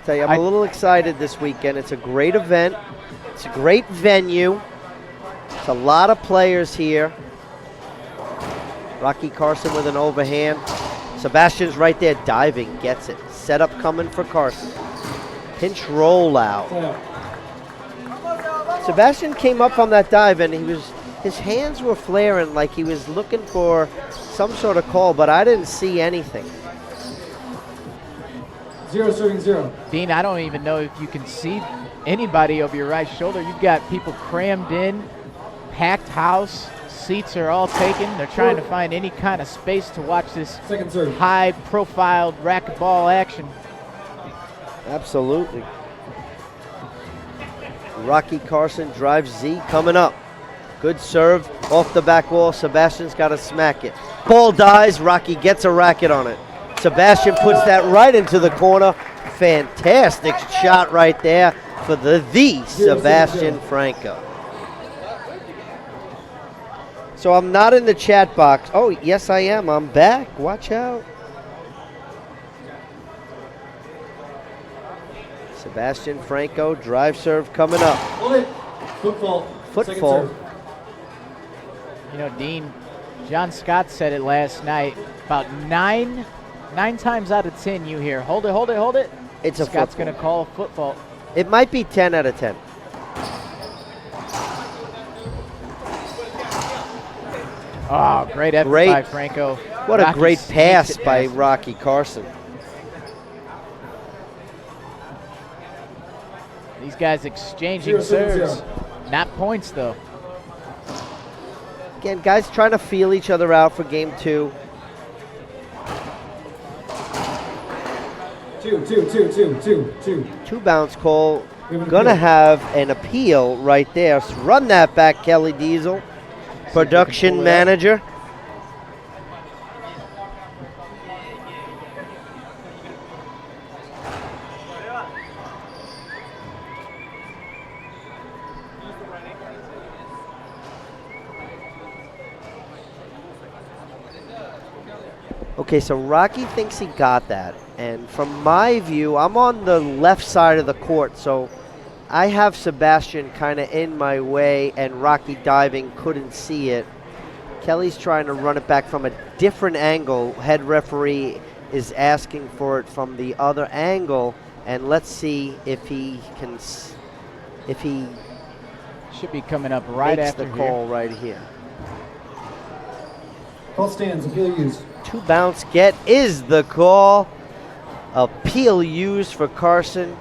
Speaker 7: Tell you, I'm a little excited this weekend. It's a great event. It's a great venue. It's a lot of players here. Rocky Carson with an overhand. Sebastian's right there diving, gets it. Setup coming for Carson. Pinch rollout. Sebastian came up on that dive and his hands were flaring like he was looking for some sort of call, but I didn't see anything.
Speaker 8: 0 serving 0.
Speaker 6: Dean, I don't even know if you can see anybody over your right shoulder. You've got people crammed in, packed house. Seats are all taken. They're trying to find any kind of space to watch this
Speaker 8: Second serve.
Speaker 6: high-profile racquetball action.
Speaker 7: Absolutely. Rocky Carson drives Z coming up. Good serve off the back wall. Sebastian's got to smack it. Ball dies. Rocky gets a racket on it. Sebastian puts that right into the corner. Fantastic shot right there for the Sebastian Franco. So I'm not in the chat box. Oh, yes, I am. I'm back. Watch out. Sebastian Franco, drive serve coming up.
Speaker 8: Hold it. Foot fault.
Speaker 7: Foot
Speaker 8: Second
Speaker 7: fault.
Speaker 8: serve.
Speaker 6: You know, Dean, John Scott said it last night. About nine times out of 10 you hear, hold it, hold it, hold it.
Speaker 7: It's a
Speaker 6: Scott's
Speaker 7: foot
Speaker 6: going to
Speaker 7: fault.
Speaker 6: call a foot fault.
Speaker 7: It might be 10 out of 10.
Speaker 6: Oh, great effort
Speaker 7: Great.
Speaker 6: by Franco.
Speaker 7: What a
Speaker 6: Rocky
Speaker 7: great
Speaker 6: sneaks
Speaker 7: pass
Speaker 6: it
Speaker 7: by
Speaker 6: past.
Speaker 7: Rocky Carson.
Speaker 6: These guys exchanging
Speaker 8: 0-7-0.
Speaker 6: serves. Not points, though.
Speaker 7: Again, guys trying to feel each other out for game 2.
Speaker 8: 2.
Speaker 7: 2 bounce call.
Speaker 8: We have an
Speaker 7: Gonna
Speaker 8: appeal.
Speaker 7: have an appeal right there. So run that back, Kelly Diesel, production
Speaker 6: pull it up.
Speaker 7: manager. Okay, so Rocky thinks he got that. And from my view, I'm on the left side of the court, so I have Sebastian kind of in my way, and Rocky diving, couldn't see it. Kelly's trying to run it back from a different angle. Head referee is asking for it from the other angle, and let's see if he can, if he
Speaker 6: Should be coming up right
Speaker 7: makes
Speaker 6: after
Speaker 7: the
Speaker 6: here.
Speaker 7: call right here.
Speaker 8: Call stands. Appeal used.
Speaker 7: 2 bounce get is the call. Appeal used for Carson.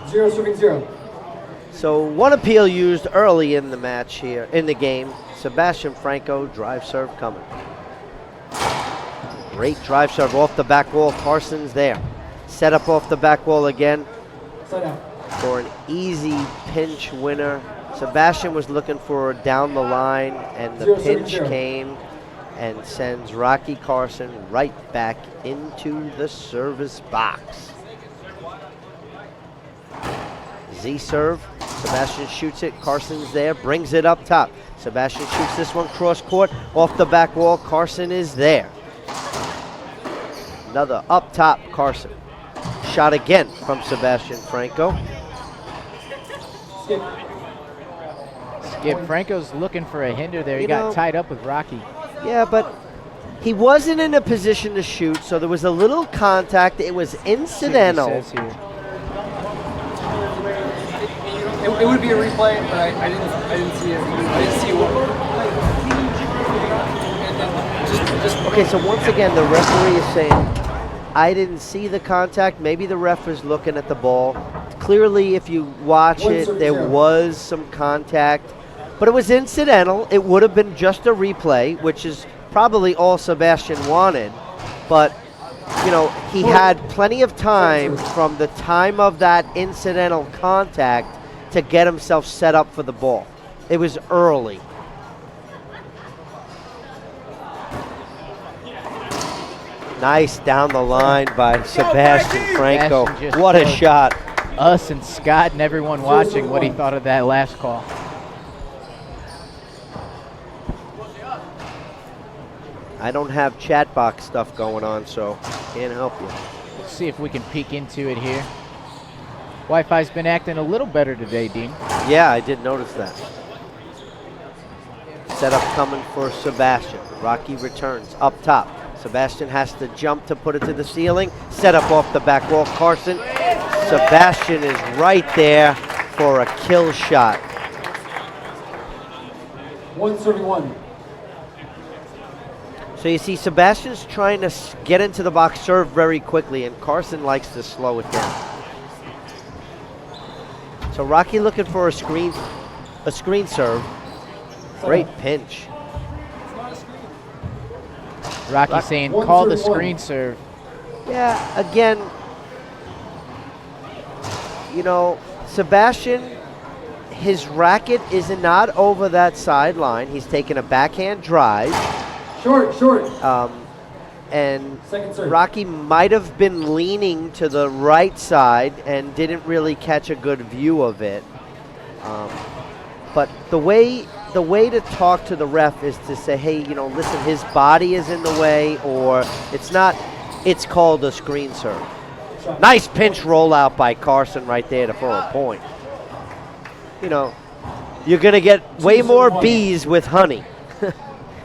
Speaker 8: Zero serving 0.
Speaker 7: So 1 appeal used early in the match here, in the game. Sebastian Franco, drive serve coming. Great drive serve off the back wall. Carson's there. Set up off the back wall again
Speaker 8: Side out.
Speaker 7: for an easy pinch winner. Sebastian was looking for down the line, and the
Speaker 8: 0-7-0.
Speaker 7: pinch came and sends Rocky Carson right back into the service box. Z serve. Sebastian shoots it. Carson's there. Brings it up top. Sebastian shoots this one cross court off the back wall. Carson is there. Another up top. Carson. Shot again from Sebastian Franco.
Speaker 8: Skip.
Speaker 6: Skip, Franco's looking for a hinder there. He
Speaker 7: You
Speaker 6: got
Speaker 7: know-
Speaker 6: tied up with Rocky.
Speaker 7: Yeah, but he wasn't in a position to shoot, so there was a little contact. It was
Speaker 6: See what he
Speaker 7: incidental.
Speaker 6: says here.
Speaker 3: It would be a replay, but I didn't see it. I didn't see what. And then just
Speaker 7: Okay, so once again, the referee is saying, I didn't see the contact. Maybe the ref was looking at the ball. Clearly, if you watch it, there
Speaker 8: 1-0.
Speaker 7: was some contact, but it was incidental. It would have been just a replay, which is probably all Sebastian wanted. But, you know, he had plenty of time from the time of that incidental contact to get himself set up for the ball. It was early. Nice down the line by Sebastian Franco.
Speaker 6: Sebastian just
Speaker 7: What a
Speaker 6: showed
Speaker 7: shot.
Speaker 6: Us and Scott and everyone watching what he thought of that last call.
Speaker 7: I don't have chat box stuff going on, so can't help you.
Speaker 6: Let's see if we can peek into it here. Wi-Fi's been acting a little better today, Dean.
Speaker 7: Yeah, I did notice that. Setup coming for Sebastian. Rocky returns up top. Sebastian has to jump to put it to the ceiling. Set up off the back wall. Carson. Sebastian is right there for a kill shot.
Speaker 8: 1 serving 1.
Speaker 7: So you see, Sebastian's trying to get into the box, serve very quickly, and Carson likes to slow it down. So Rocky looking for a screen serve. Great pinch.
Speaker 6: Rocky saying,
Speaker 8: One
Speaker 6: call the
Speaker 8: serve, one.
Speaker 6: screen serve.
Speaker 7: Yeah, again, you know, Sebastian, his racket is not over that sideline. He's taking a backhand drive.
Speaker 8: Short.
Speaker 7: And
Speaker 8: Second serve.
Speaker 7: Rocky might have been leaning to the right side and didn't really catch a good view of it. But the way to talk to the ref is to say, hey, you know, listen, his body is in the way, or it's not. It's called a screen serve. Nice pinch rollout by Carson right there for a point. You know, you're going to get way more bees with honey.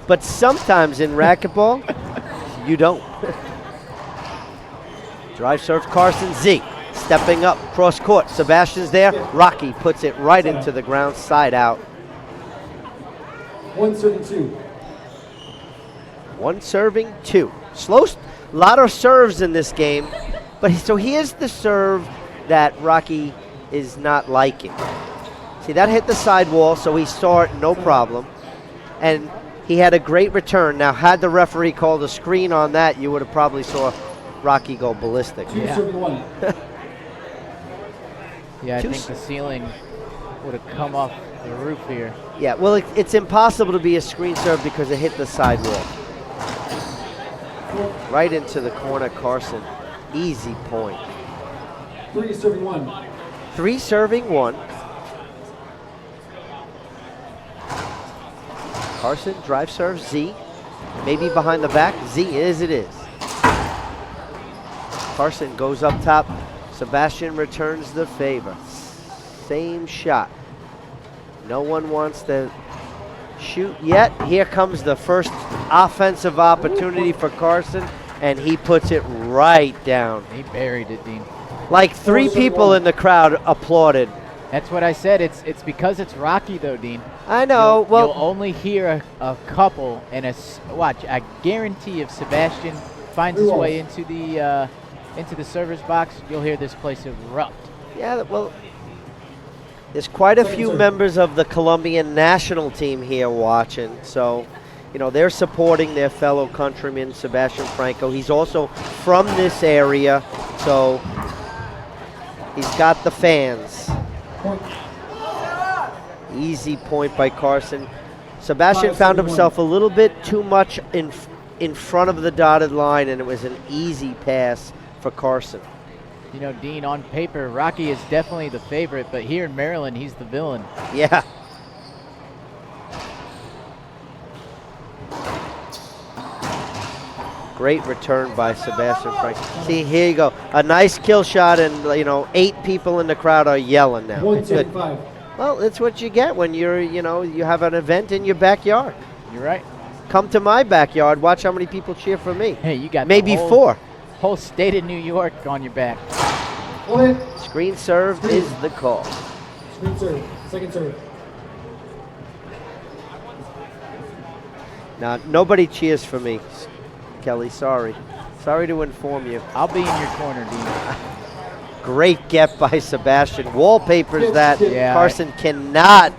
Speaker 7: But sometimes in racquetball, you don't. Drive serve Carson, Z. Stepping up, cross court. Sebastian's there. Rocky puts it right into the ground, side out.
Speaker 8: 1 serving 2.
Speaker 7: 1 serving 2. Slow, lot of serves in this game. But so here's the serve that Rocky is not liking. See, that hit the sidewall, so he saw it, no problem. And he had a great return. Now, had the referee called a screen on that, you would have probably saw Rocky go ballistic.
Speaker 8: 2 serving 1.
Speaker 6: Yeah, I think the ceiling would have come off the roof here.
Speaker 7: Yeah, well, it's impossible to be a screen serve because it hit the sidewall. Right into the corner, Carson. Easy point.
Speaker 8: 3 serving 1.
Speaker 7: 3 serving 1. Carson, drive serve, Z. Maybe behind the back. Z is, it is. Carson goes up top. Sebastian returns the favor. Same shot. No one wants to shoot yet. Here comes the first offensive opportunity for Carson, and he puts it right down.
Speaker 6: He buried it, Dean.
Speaker 7: Like 3 people in the crowd applauded.
Speaker 6: That's what I said. It's because it's Rocky, though, Dean.
Speaker 7: I know.
Speaker 6: You'll only hear a couple, and watch. I guarantee if Sebastian finds his way into the server's box, you'll hear this place erupt.
Speaker 7: Yeah, well, there's quite a few members of the Colombian national team here watching, so, you know, they're supporting their fellow countryman, Sebastian Franco. He's also from this area, so he's got the fans. Easy point by Carson. Sebastian found himself a little bit too much in front of the dotted line, and it was an easy pass for Carson.
Speaker 6: You know, Dean, on paper, Rocky is definitely the favorite, but here in Maryland, he's the villain.
Speaker 7: Yeah. Great return by Sebastian Franco. See, here you go. A nice kill shot, and, you know, 8 people in the crowd are yelling now.
Speaker 8: 175.
Speaker 7: Well, that's what you get when you're, you know, you have an event in your backyard.
Speaker 6: You're right.
Speaker 7: Come to my backyard. Watch how many people cheer for me.
Speaker 6: Hey, you got
Speaker 7: maybe
Speaker 6: the
Speaker 7: 4.
Speaker 6: Whole state of New York on your back.
Speaker 7: Screen serve is the call.
Speaker 8: Screen serve. Second serve.
Speaker 7: Now, nobody cheers for me, Kelly. Sorry. Sorry to inform you.
Speaker 6: I'll be in your corner, Dean.
Speaker 7: Great get by Sebastian. Wallpapers that.
Speaker 6: Yeah,
Speaker 7: Carson cannot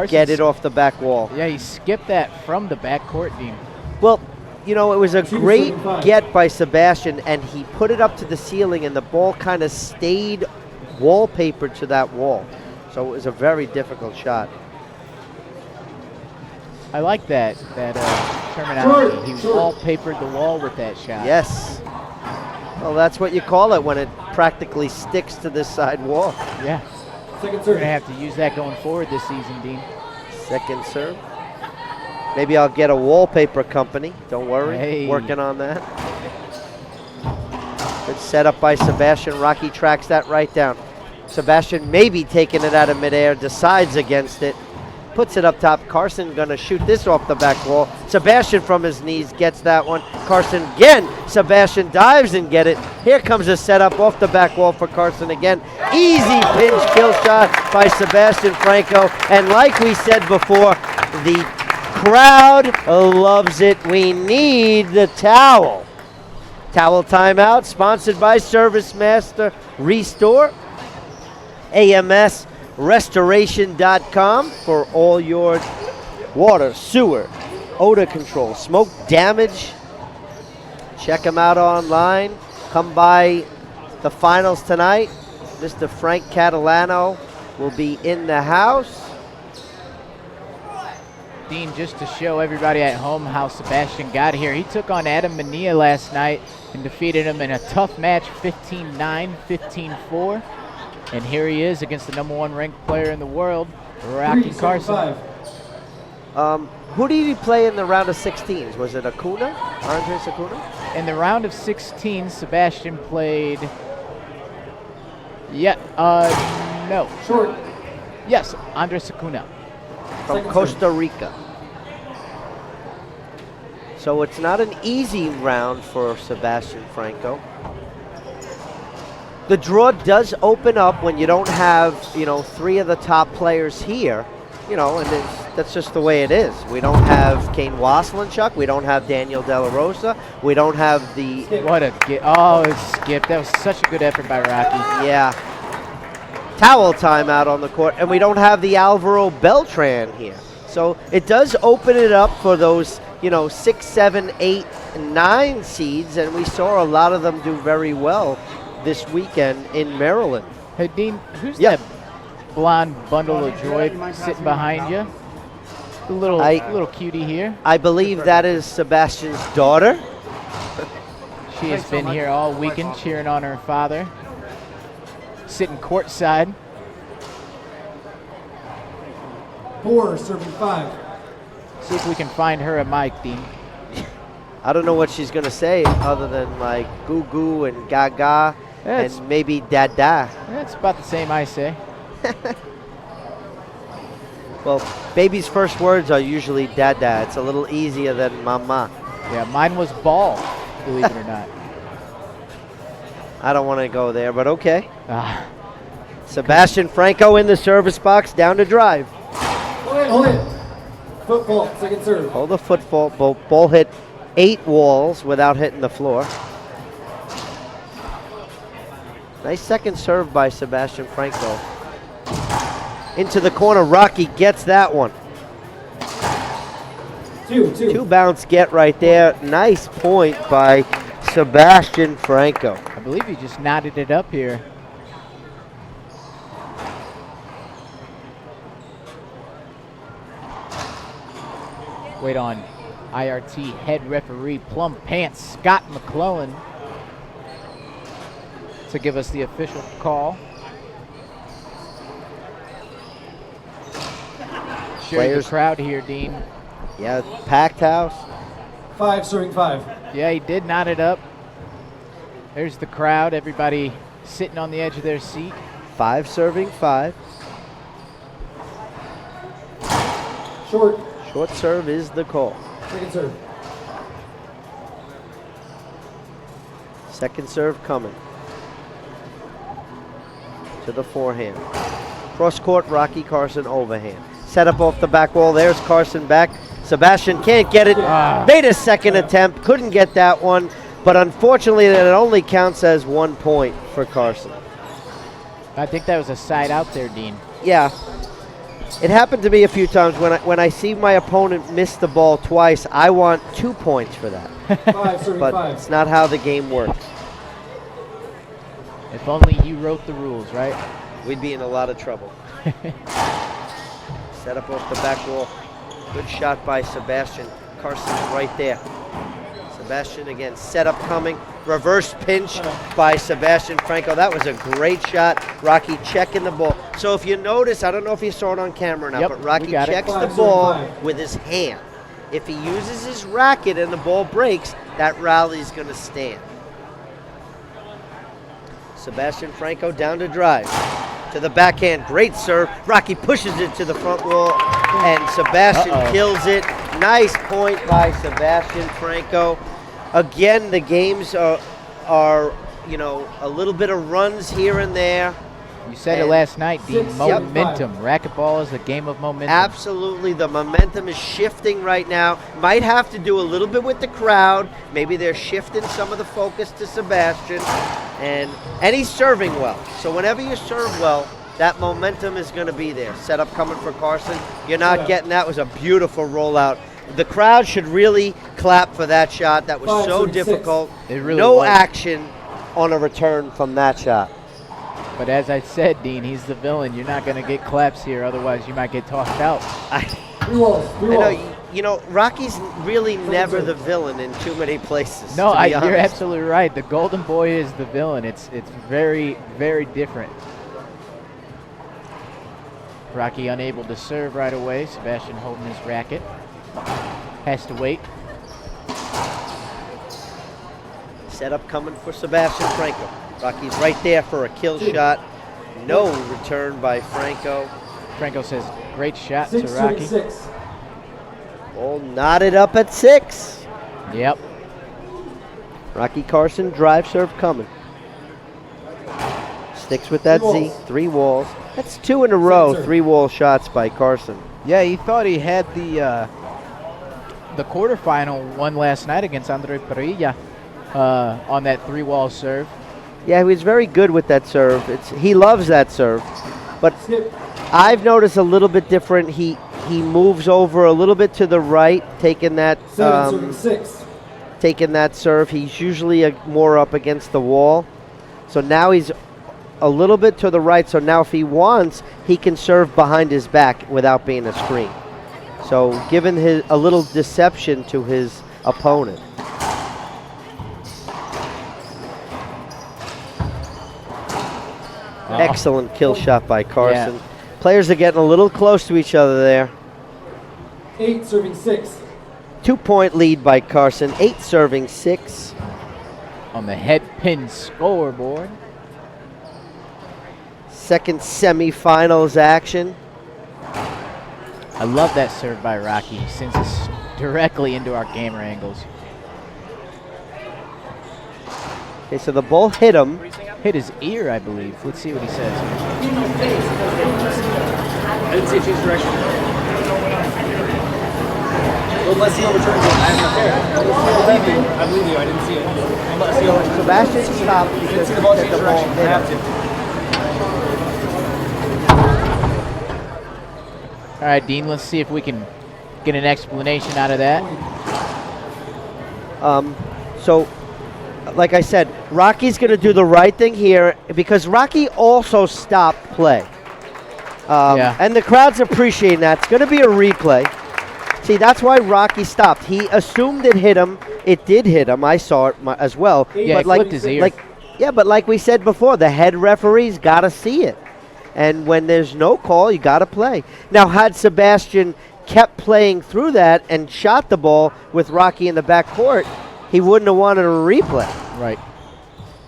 Speaker 7: get it off the back wall.
Speaker 6: Yeah, he skipped that from the back court, Dean.
Speaker 7: Well, you know, it was a great get by Sebastian, and he put it up to the ceiling, and the ball kind of stayed wallpapered to that wall. So it was a very difficult shot.
Speaker 6: I like that terminology. He wallpapered the wall with that shot.
Speaker 7: Yes. Well, that's what you call it when it practically sticks to this side wall.
Speaker 6: Yeah.
Speaker 8: Second serve.
Speaker 6: We're going to have to use that going forward this season, Dean.
Speaker 7: Second serve. Maybe I'll get a wallpaper company. Don't worry.
Speaker 6: Hey.
Speaker 7: Working on that. Good setup by Sebastian. Rocky tracks that right down. Sebastian maybe taking it out of midair, decides against it, puts it up top. Carson gonna shoot this off the back wall. Sebastian from his knees gets that one. Carson again. Sebastian dives and get it. Here comes a setup off the back wall for Carson again. Easy pinch kill shot by Sebastian Franco. And like we said before, the crowd loves it. We need the towel. Towel timeout sponsored by Service Master Restore. AMSrestoration.com for all your water, sewer, odor control, smoke damage. Check them out online. Come by the finals tonight. Mr. Frank Catalano will be in the house.
Speaker 6: Dean, just to show everybody at home how Sebastian got here, he took on Adam Mania last night and defeated him in a tough match, 15-9, 15-4. And here he is against the #1 ranked player in the world. Rocky
Speaker 8: 3, serving
Speaker 6: Carson.
Speaker 8: 5.
Speaker 7: Who did he play in the round of 16s? Was it Acuna? Andres Acuna?
Speaker 6: In the round of 16, Sebastian played. No.
Speaker 8: Short.
Speaker 6: Yes, Andres Acuna.
Speaker 7: From
Speaker 8: Second
Speaker 7: Costa Rica. So it's not an easy round for Sebastian Franco. The draw does open up when you don't have, 3 of the top players here, and that's just the way it is. We don't have Kane Waslinchuk. We don't have Daniel De La Rosa. We don't have the...
Speaker 6: What a skip. That was such a good effort by Rocky.
Speaker 7: Yeah. Towel timeout on the court. And we don't have the Alvaro Beltran here. So it does open it up for those, 6, 7, 8, and 9 seeds. And we saw a lot of them do very well this weekend in Maryland.
Speaker 6: Hey, Dean, who's that blonde bundle of joy sitting behind you? The little cutie here.
Speaker 7: I believe that is Sebastian's daughter.
Speaker 6: She has been here all weekend cheering on her father. Sitting courtside.
Speaker 8: 4, serving 5.
Speaker 6: See if we can find her a mic, Dean.
Speaker 7: I don't know what she's going to say other than like goo goo and gaga
Speaker 6: That's-
Speaker 7: and maybe dada.
Speaker 6: That's about the same I say.
Speaker 7: Well, baby's first words are usually dada. It's a little easier than mama.
Speaker 6: Yeah, mine was ball, believe it or not.
Speaker 7: I don't want to go there, but okay.
Speaker 6: Ah,
Speaker 7: Sebastian Franco in the service box, down to drive.
Speaker 8: Hold it. Foot fault. Second serve.
Speaker 7: Hold the foot fault. Ball hit 8 walls without hitting the floor. Nice second serve by Sebastian Franco. Into the corner, Rocky gets that one.
Speaker 8: 2.
Speaker 7: 2 bounce get right there. Nice point by Sebastian Franco.
Speaker 6: I believe he just knotted it up here. Wait on IRT head referee Plum Pants Scott McClellan to give us the official call. Show you the
Speaker 7: Players-
Speaker 6: crowd here, Dean.
Speaker 7: Yeah, packed house.
Speaker 8: 5, serving 5.
Speaker 6: Yeah, he did knot it up. There's the crowd, everybody sitting on the edge of their seat.
Speaker 7: 5 serving 5.
Speaker 8: Short.
Speaker 7: Short serve is the call.
Speaker 8: Second serve.
Speaker 7: Second serve coming. To the forehand. Cross court, Rocky Carson overhand. Set up off the back wall. There's Carson back. Sebastian can't get it. Made a second attempt. Couldn't get that one. But unfortunately, that it only counts as 1 point for Carson.
Speaker 6: I think that was a side out there, Dean.
Speaker 7: Yeah. It happened to me a few times. When I see my opponent miss the ball twice, I want 2 points for that.
Speaker 8: 5, serving
Speaker 7: But
Speaker 8: 5.
Speaker 7: it's not how the game works.
Speaker 6: If only you wrote the rules, right?
Speaker 7: We'd be in a lot of trouble. Set up off the back wall. Good shot by Sebastian. Carson right there. Sebastian again, set up coming. Reverse pinch by Sebastian Franco. That was a great shot. Rocky checking the ball. So if you notice, I don't know if you saw it on camera or not,
Speaker 6: Yep,
Speaker 7: but Rocky
Speaker 6: we got it.
Speaker 7: checks the
Speaker 8: 5,
Speaker 7: ball
Speaker 8: 5.
Speaker 7: with his hand. If he uses his racket and the ball breaks, that rally's going to stand. Sebastian Franco down to drive. To the backhand, great serve. Rocky pushes it to the front wall, and Sebastian kills it. Nice point by Sebastian Franco. Again, the games are a little bit of runs here and there.
Speaker 6: You said it
Speaker 7: And-
Speaker 6: last night, Dean.
Speaker 8: Yep.
Speaker 6: Momentum. Racquetball is a game of momentum.
Speaker 7: Absolutely, the momentum is shifting right now. Might have to do a little bit with the crowd. Maybe they're shifting some of the focus to Sebastian, and he's serving well. So whenever you serve well, that momentum is going to be there. Setup coming for Carson. You're not getting that. Was a beautiful rollout. The crowd should really clap for that shot. That was
Speaker 8: 5,
Speaker 7: so
Speaker 8: 36.
Speaker 7: difficult.
Speaker 6: It really
Speaker 7: no
Speaker 6: was.
Speaker 7: action on a return from that shot.
Speaker 6: But as I said, Dean, he's the villain. You're not going to get claps here, otherwise you might get tossed out.
Speaker 8: 3 walls. 3
Speaker 7: I
Speaker 8: walls.
Speaker 7: know, Rocky's really never the villain in too many places.
Speaker 6: No,
Speaker 7: to be
Speaker 6: you're
Speaker 7: honest.
Speaker 6: absolutely right. The Golden Boy is the villain. It's very, very different. Rocky unable to serve right away. Sebastian holding his racket. Has to wait.
Speaker 7: Setup coming for Sebastian Franco. Rocky's right there for a kill shot. No return by Franco.
Speaker 6: Franco says, great shot to
Speaker 8: 6
Speaker 6: Rocky.
Speaker 8: serving 6.
Speaker 7: Ball knotted up at 6.
Speaker 6: Yep.
Speaker 7: Rocky Carson, drive serve coming. Sticks with that Z, 3 walls. That's 2 in a row, 3 wall shots by Carson.
Speaker 6: Yeah, he thought he had the quarterfinal one last night against Andre Perilla on that 3-wall serve.
Speaker 7: Yeah, he was very good with that serve. He loves that serve. But I've noticed a little bit different. He moves over a little bit to the right, taking that
Speaker 8: 7 serving 6.
Speaker 7: taking that serve. He's usually more up against the wall. So now he's a little bit to the right. So now if he wants, he can serve behind his back without being a screen. So giving a little deception to his opponent. Excellent kill shot by Carson.
Speaker 6: Yeah.
Speaker 7: Players are getting a little close to each other there.
Speaker 8: 8 serving 6.
Speaker 7: 2-point lead by Carson. 8 serving 6.
Speaker 6: On the head pin scoreboard.
Speaker 7: Second semifinals action.
Speaker 6: I love that serve by Rocky. Sends us directly into our camera angles.
Speaker 7: Okay, so the ball hit him.
Speaker 6: Hit his ear, I believe. Let's see what he says.
Speaker 3: I didn't see it change direction. Well, let's see how much I believe you. I didn't see it. Let's see how much.
Speaker 7: Sebastian stopped
Speaker 3: I didn't
Speaker 7: because
Speaker 3: see the ball change
Speaker 7: the ball
Speaker 3: direction. I
Speaker 7: hit
Speaker 3: have
Speaker 7: him.
Speaker 3: to.
Speaker 6: All right, Dean, let's see if we can get an explanation out of that.
Speaker 7: So, like I said, Rocky's going to do the right thing here because Rocky also stopped play.
Speaker 6: Yeah.
Speaker 7: And the crowd's appreciating that. It's going to be a replay. See, that's why Rocky stopped. He assumed it hit him. It did hit him. I saw it as well.
Speaker 6: Yeah,
Speaker 7: but
Speaker 6: it clipped his ear.
Speaker 7: But like we said before, the head referee's got to see it. And when there's no call, you got to play. Now, had Sebastian kept playing through that and shot the ball with Rocky in the back court, he wouldn't have wanted a replay.
Speaker 6: Right.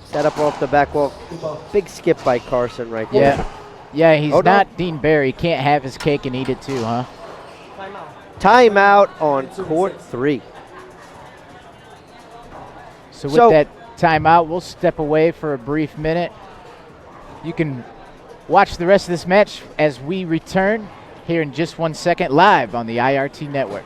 Speaker 7: Set up off the back wall. Big skip by Carson right there.
Speaker 6: Yeah. Yeah, he's
Speaker 7: Oh, no.
Speaker 6: not Dean Barry. He can't have his cake and eat it too, huh?
Speaker 7: Timeout on court 3.
Speaker 6: So with that timeout, we'll step away for a brief minute. You can watch the rest of this match as we return here in just 1 second, live on the IRT network.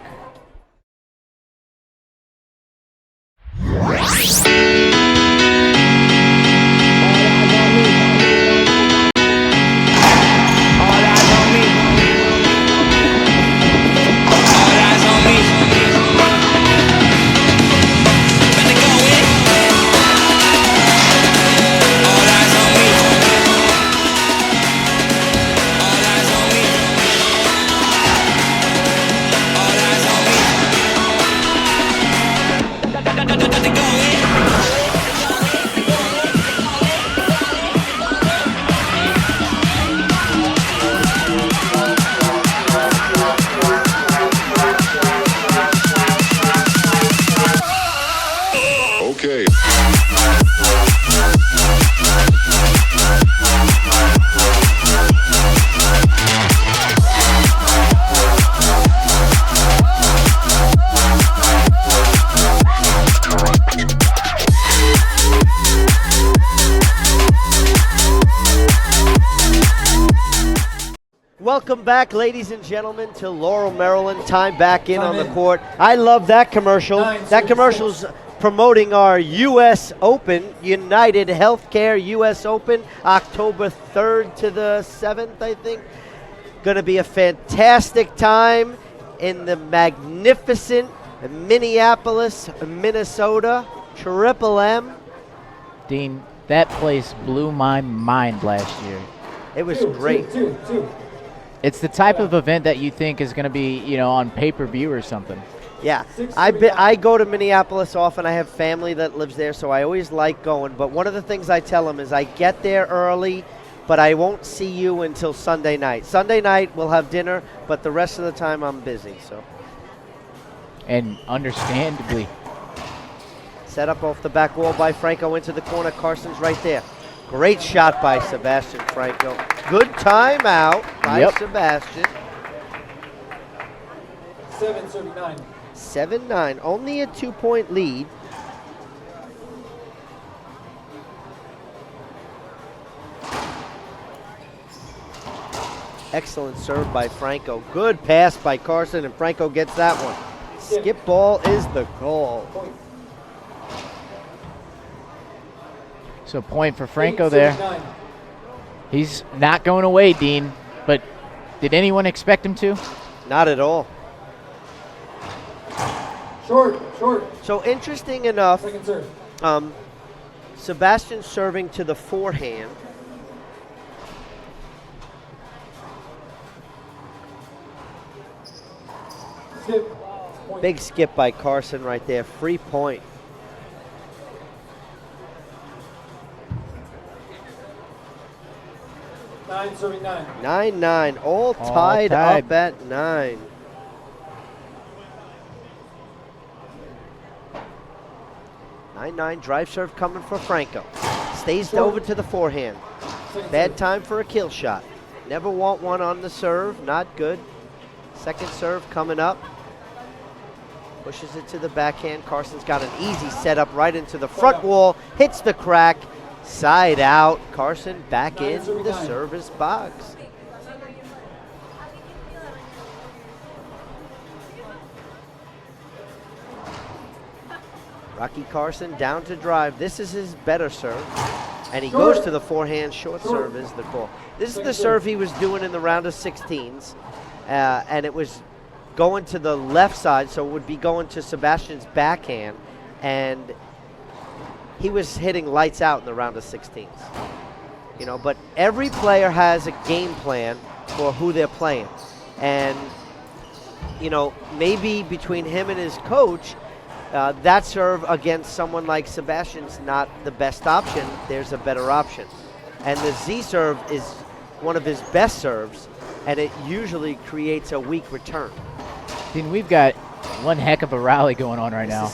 Speaker 7: Welcome back, ladies and gentlemen, to Laurel, Maryland. Time back in on the court. I love that commercial. That commercial's promoting our U.S. Open, United Healthcare U.S. Open, October 3rd to the 7th, I think. Going to be a fantastic time in the magnificent Minneapolis, Minnesota, Triple M.
Speaker 6: Dean, that place blew my mind last year.
Speaker 7: It was great.
Speaker 8: Two.
Speaker 6: It's the type of event that you think is going to be, you know, on pay-per-view or something.
Speaker 7: Yeah, I go to Minneapolis often. I have family that lives there, so I always like going. But one of the things I tell them is I get there early but I won't see you until Sunday night. Sunday night we'll have dinner, but the rest of the time I'm busy. So.
Speaker 6: And understandably.
Speaker 7: Set up off the back wall by Franco into the corner. Carson's right there. Great shot by Sebastian Franco. Good timeout by Sebastian.
Speaker 8: 7-39.
Speaker 7: 7-9. Only a 2-point lead. Excellent serve by Franco. Good pass by Carson, and Franco gets that one. Skip ball is the call.
Speaker 6: So point for Franco there. He's not going away, Dean, but did anyone expect him to?
Speaker 7: Not at all.
Speaker 8: Short.
Speaker 7: So interesting enough,
Speaker 8: Second serve.
Speaker 7: Sebastian serving to the forehand.
Speaker 8: Skip. Point.
Speaker 7: Big skip by Carson right there. Free point.
Speaker 8: Serving 9.
Speaker 7: 9-9. All tied up at 9. Drive serve coming for Franco. Stays over to the forehand. Bad time for a kill shot. Never want one on the serve. Not good. Second serve coming up. Pushes it to the backhand. Carson's got an easy setup right into the front wall. Hits the crack. Side out. Carson back in the service box. Rocky Carson down to drive. This is his better serve. And he goes to the forehand. Short serve is the call. This is the serve he was doing in the round of 16s. And it was going to the left side, so it would be going to Sebastian's backhand. And he was hitting lights out in the round of 16s. You know, but every player has a game plan for who they're playing. And, you know, maybe between him and his coach, that serve against someone like Sebastian's not the best option. There's a better option. And the Z serve is one of his best serves, and it usually creates a weak return.
Speaker 6: Dean, we've got one heck of a rally going on right now.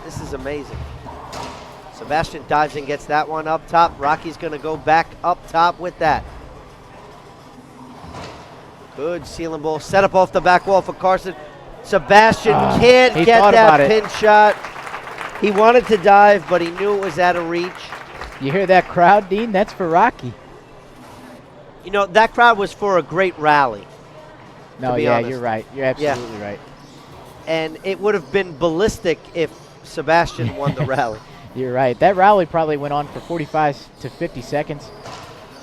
Speaker 7: This is amazing. Sebastian dives and gets that one up top. Rocky's going to go back up top with that. Good ceiling ball. Set up off the back wall for Carson. Sebastian can't get that pin shot. He wanted to dive, but he knew it was out of reach.
Speaker 6: You hear that crowd, Dean? That's for Rocky.
Speaker 7: You know, that crowd was for a great rally.
Speaker 6: No, yeah, honest. You're right. You're absolutely right.
Speaker 7: And it would have been ballistic if Sebastian won the rally.
Speaker 6: You're right. That rally probably went on for 45 to 50 seconds.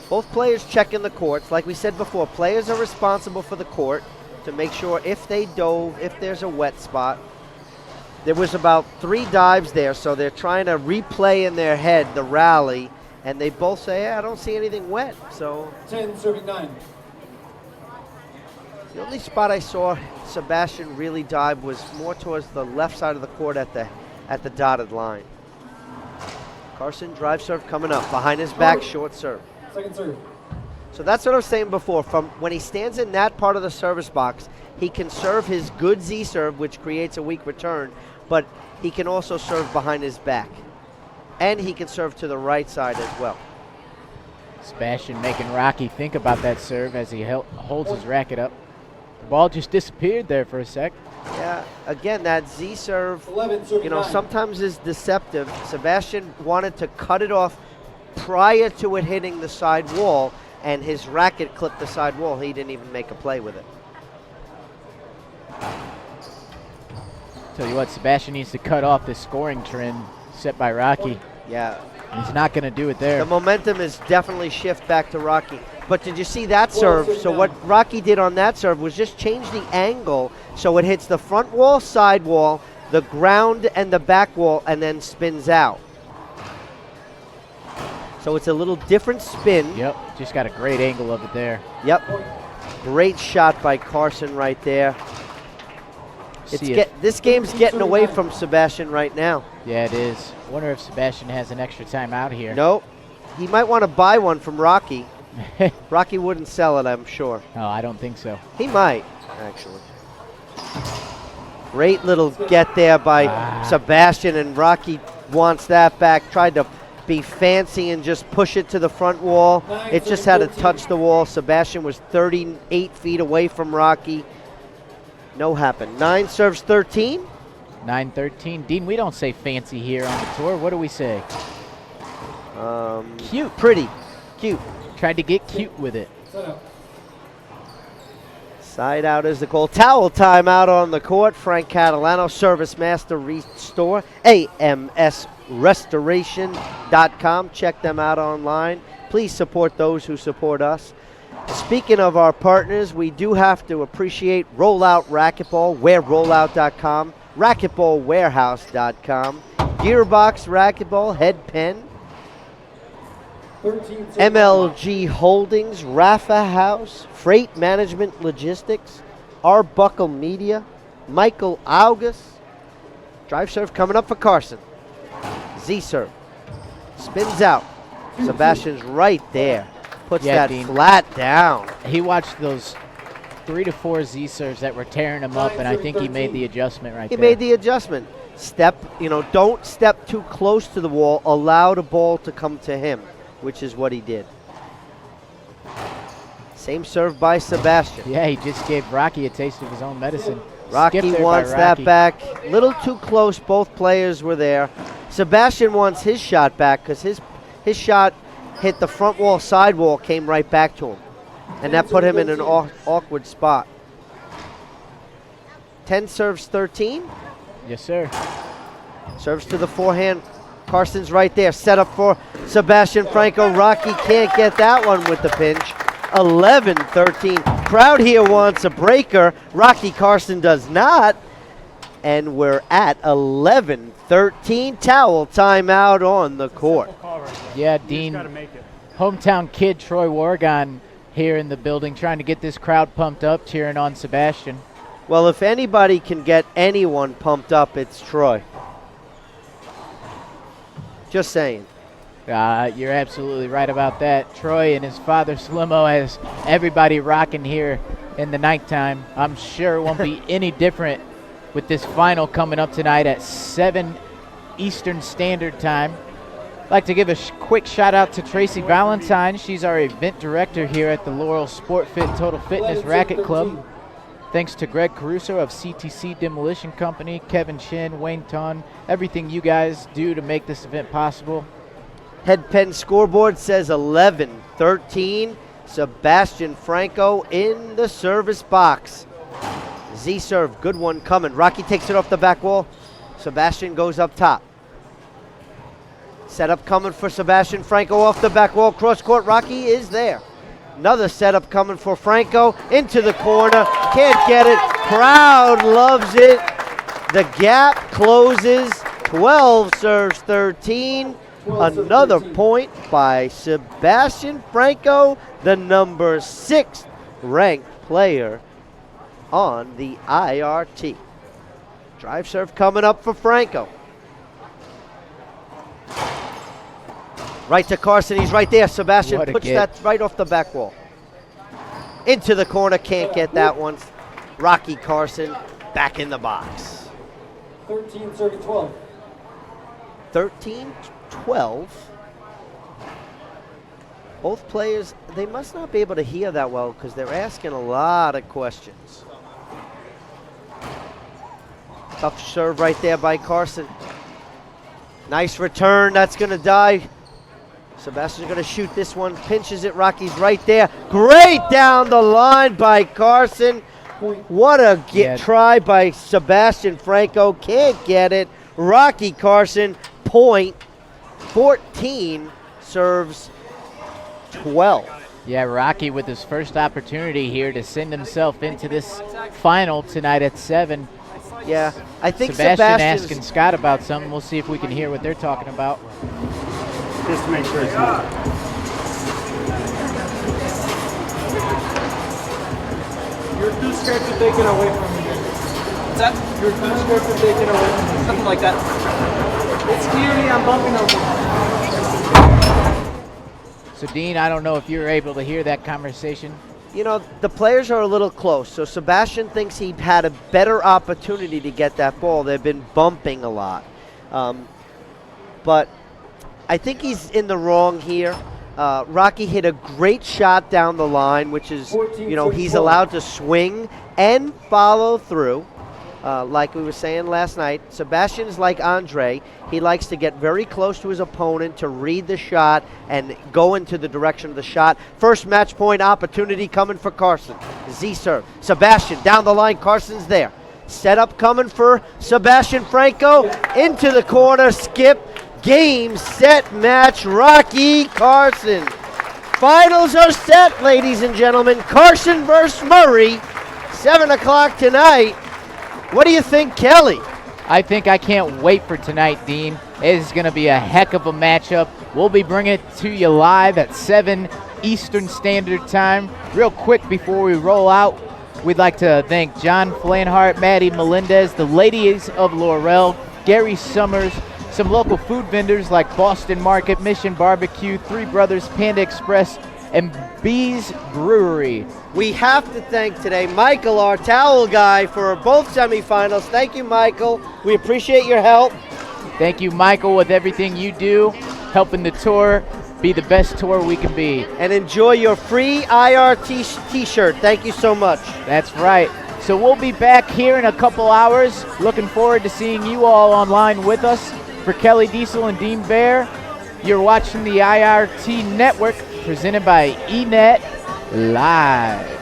Speaker 7: Both players checking the courts. Like we said before, players are responsible for the court to make sure if they dove, if there's a wet spot. There was about 3 dives there, so they're trying to replay in their head the rally, and they both say, hey, I don't see anything wet. So
Speaker 8: 10-9.
Speaker 7: The only spot I saw Sebastian really dive was more towards the left side of the court at the dotted line. Carson drive serve coming up. Behind his back, short serve.
Speaker 8: Second serve.
Speaker 7: So that's what I was saying before. From when he stands in that part of the service box, he can serve his good Z serve, which creates a weak return, but he can also serve behind his back. And he can serve to the right side as well.
Speaker 6: Sebastian making Rocky think about that serve as he holds his racket up. The ball just disappeared there for a sec.
Speaker 7: Yeah, again, that Z serve,
Speaker 8: 11,
Speaker 7: you know, sometimes is deceptive. Sebastian wanted to cut it off prior to it hitting the side wall, and his racket clipped the side wall. He didn't even make a play with it.
Speaker 6: Tell you what, Sebastian needs to cut off this scoring trend set by Rocky.
Speaker 7: Yeah.
Speaker 6: He's not going to do it there.
Speaker 7: The momentum is definitely shift back to Rocky. But did you see that serve? So what Rocky did on that serve was just change the angle so it hits the front wall, side wall, the ground, and the back wall, and then spins out. So it's a little different spin.
Speaker 6: Yep, just got a great angle of it there.
Speaker 7: Yep. Great shot by Carson right there. This game's getting away from Sebastian right now.
Speaker 6: Yeah, it is. Wonder if Sebastian has an extra time out here.
Speaker 7: Nope. He might want to buy one from Rocky. Rocky wouldn't sell it, I'm sure.
Speaker 6: Oh, I don't think so.
Speaker 7: He might, actually. Great little get there by Sebastian, and Rocky wants that back. Tried to be fancy and just push it to the front wall. It just had to touch the wall. Sebastian was 38 feet away from Rocky. No happen. 9 serves 13.
Speaker 6: 9-13. Dean, we don't say fancy here on the tour. What do we say? Cute.
Speaker 7: Pretty. Cute.
Speaker 6: Tried to get cute with it.
Speaker 7: Side out is the call. Towel timeout on the court. Frank Catalano, Service Master Restore, AMSRestoration.com. Check them out online. Please support those who support us. Speaking of our partners, we do have to appreciate Rollout Racquetball, wearrollout.com, racquetballwarehouse.com, Gearbox Racquetball, Head Pen, MLG Holdings, Rafa House, Freight Management Logistics, Arbuckle Media, Michael August. Drive serve coming up for Carson. Z-serve. Spins out. Sebastian's right there. Puts that
Speaker 6: Dean,
Speaker 7: flat down.
Speaker 6: He watched those 3 to 4 Z-serves that were tearing him up, and I think he made the adjustment right there.
Speaker 7: He made the adjustment. Step, don't step too close to the wall. Allow the ball to come to him, which is what he did. Same serve by Sebastian.
Speaker 6: Yeah, he just gave Rocky a taste of his own medicine.
Speaker 7: Rocky wants that back. Little too close. Both players were there. Sebastian wants his shot back because his shot hit the front wall, side wall, came right back to him. And that put him in an awkward spot. 10 serves 13.
Speaker 6: Yes, sir.
Speaker 7: Serves to the forehand. Carson's right there. Set up for Sebastian Franco. Rocky can't get that one with the pinch. 11-13. Crowd here wants a breaker. Rocky Carson does not. And we're at 11-13. Towel timeout on the court.
Speaker 6: Yeah, Dean. Hometown kid Troy Wargon here in the building trying to get this crowd pumped up, cheering on Sebastian.
Speaker 7: Well, if anybody can get anyone pumped up, it's Troy. Just saying.
Speaker 6: You're absolutely right about that. Troy and his father Slimo has everybody rocking here in the nighttime. I'm sure it won't be any different with this final coming up tonight at 7 Eastern Standard Time. I'd like to give a quick shout out to Tracy Valentine. She's our event director here at the Laurel Sport Fit Total Fitness Racket Club. Thanks to Greg Caruso of CTC Demolition Company, Kevin Shin, Wayne Ton, everything you guys do to make this event possible.
Speaker 7: Head Pen scoreboard says 11-13. Sebastian Franco in the service box. Z-serve, good one coming. Rocky takes it off the back wall. Sebastian goes up top. Setup coming for Sebastian Franco off the back wall. Cross court, Rocky is there. Another setup coming for Franco into the corner. Can't get it. Crowd loves it. The gap closes. 12 serves 13. Another point by Sebastian Franco, the number 6 ranked player on the IRT. Drive serve coming up for Franco. Right to Carson, he's right there. Sebastian puts that right off the back wall. Into the corner, can't get that one. Rocky Carson back in the box.
Speaker 8: 13 serving 12.
Speaker 7: 13-12. Both players, they must not be able to hear that well because they're asking a lot of questions. Tough serve right there by Carson. Nice return, that's going to die. Sebastian's going to shoot this one, pinches it, Rocky's right there. Great down the line by Carson. What a try by Sebastian Franco, can't get it. Rocky Carson, point. 14 serves 12.
Speaker 6: Yeah, Rocky with his first opportunity here to send himself into this final tonight at 7.
Speaker 7: Yeah, I think
Speaker 6: Sebastian asking Scott about something. We'll see if we can hear what they're talking about.
Speaker 4: Just to make sure it's not.
Speaker 8: You're too scared to take it away from me.
Speaker 3: What's that?
Speaker 8: You're too scared to take it away from me.
Speaker 3: Something like that.
Speaker 8: It's clearly I'm bumping over.
Speaker 6: So, Dean, I don't know if you're able to hear that conversation.
Speaker 7: You know, the players are a little close. So Sebastian thinks he had a better opportunity to get that ball. They've been bumping a lot. But I think he's in the wrong here. Rocky hit a great shot down the line, which is, you know, he's allowed to swing and follow through. Like we were saying last night, Sebastian's like Andre. He likes to get very close to his opponent to read the shot and go into the direction of the shot. First match point opportunity coming for Carson. Z serve. Sebastian down the line. Carson's there. Setup coming for Sebastian Franco. Into the corner. Skip. Game, set, match. Rocky Carson. Finals are set, ladies and gentlemen. Carson versus Murray. 7 o'clock tonight. What do you think, Kelly?
Speaker 6: I think I can't wait for tonight, Dean. It is going to be a heck of a matchup. We'll be bringing it to you live at 7 Eastern Standard Time. Real quick before we roll out, we'd like to thank John Flanhart, Maddie Melendez, the ladies of Laurel, Gary Summers, some local food vendors like Boston Market, Mission Barbecue, Three Brothers, Panda Express, and Bees Brewery.
Speaker 7: We have to thank today Michael, our towel guy, for both semifinals. Thank you, Michael. We appreciate your help.
Speaker 6: Thank you, Michael, with everything you do, helping the tour be the best tour we can be.
Speaker 7: And enjoy your free IRT t-shirt. Thank you so much.
Speaker 6: That's right. So we'll be back here in a couple hours. Looking forward to seeing you all online with us. For Kelly Diesel and Dean Bear, you're watching the IRT Network presented by eNet Live.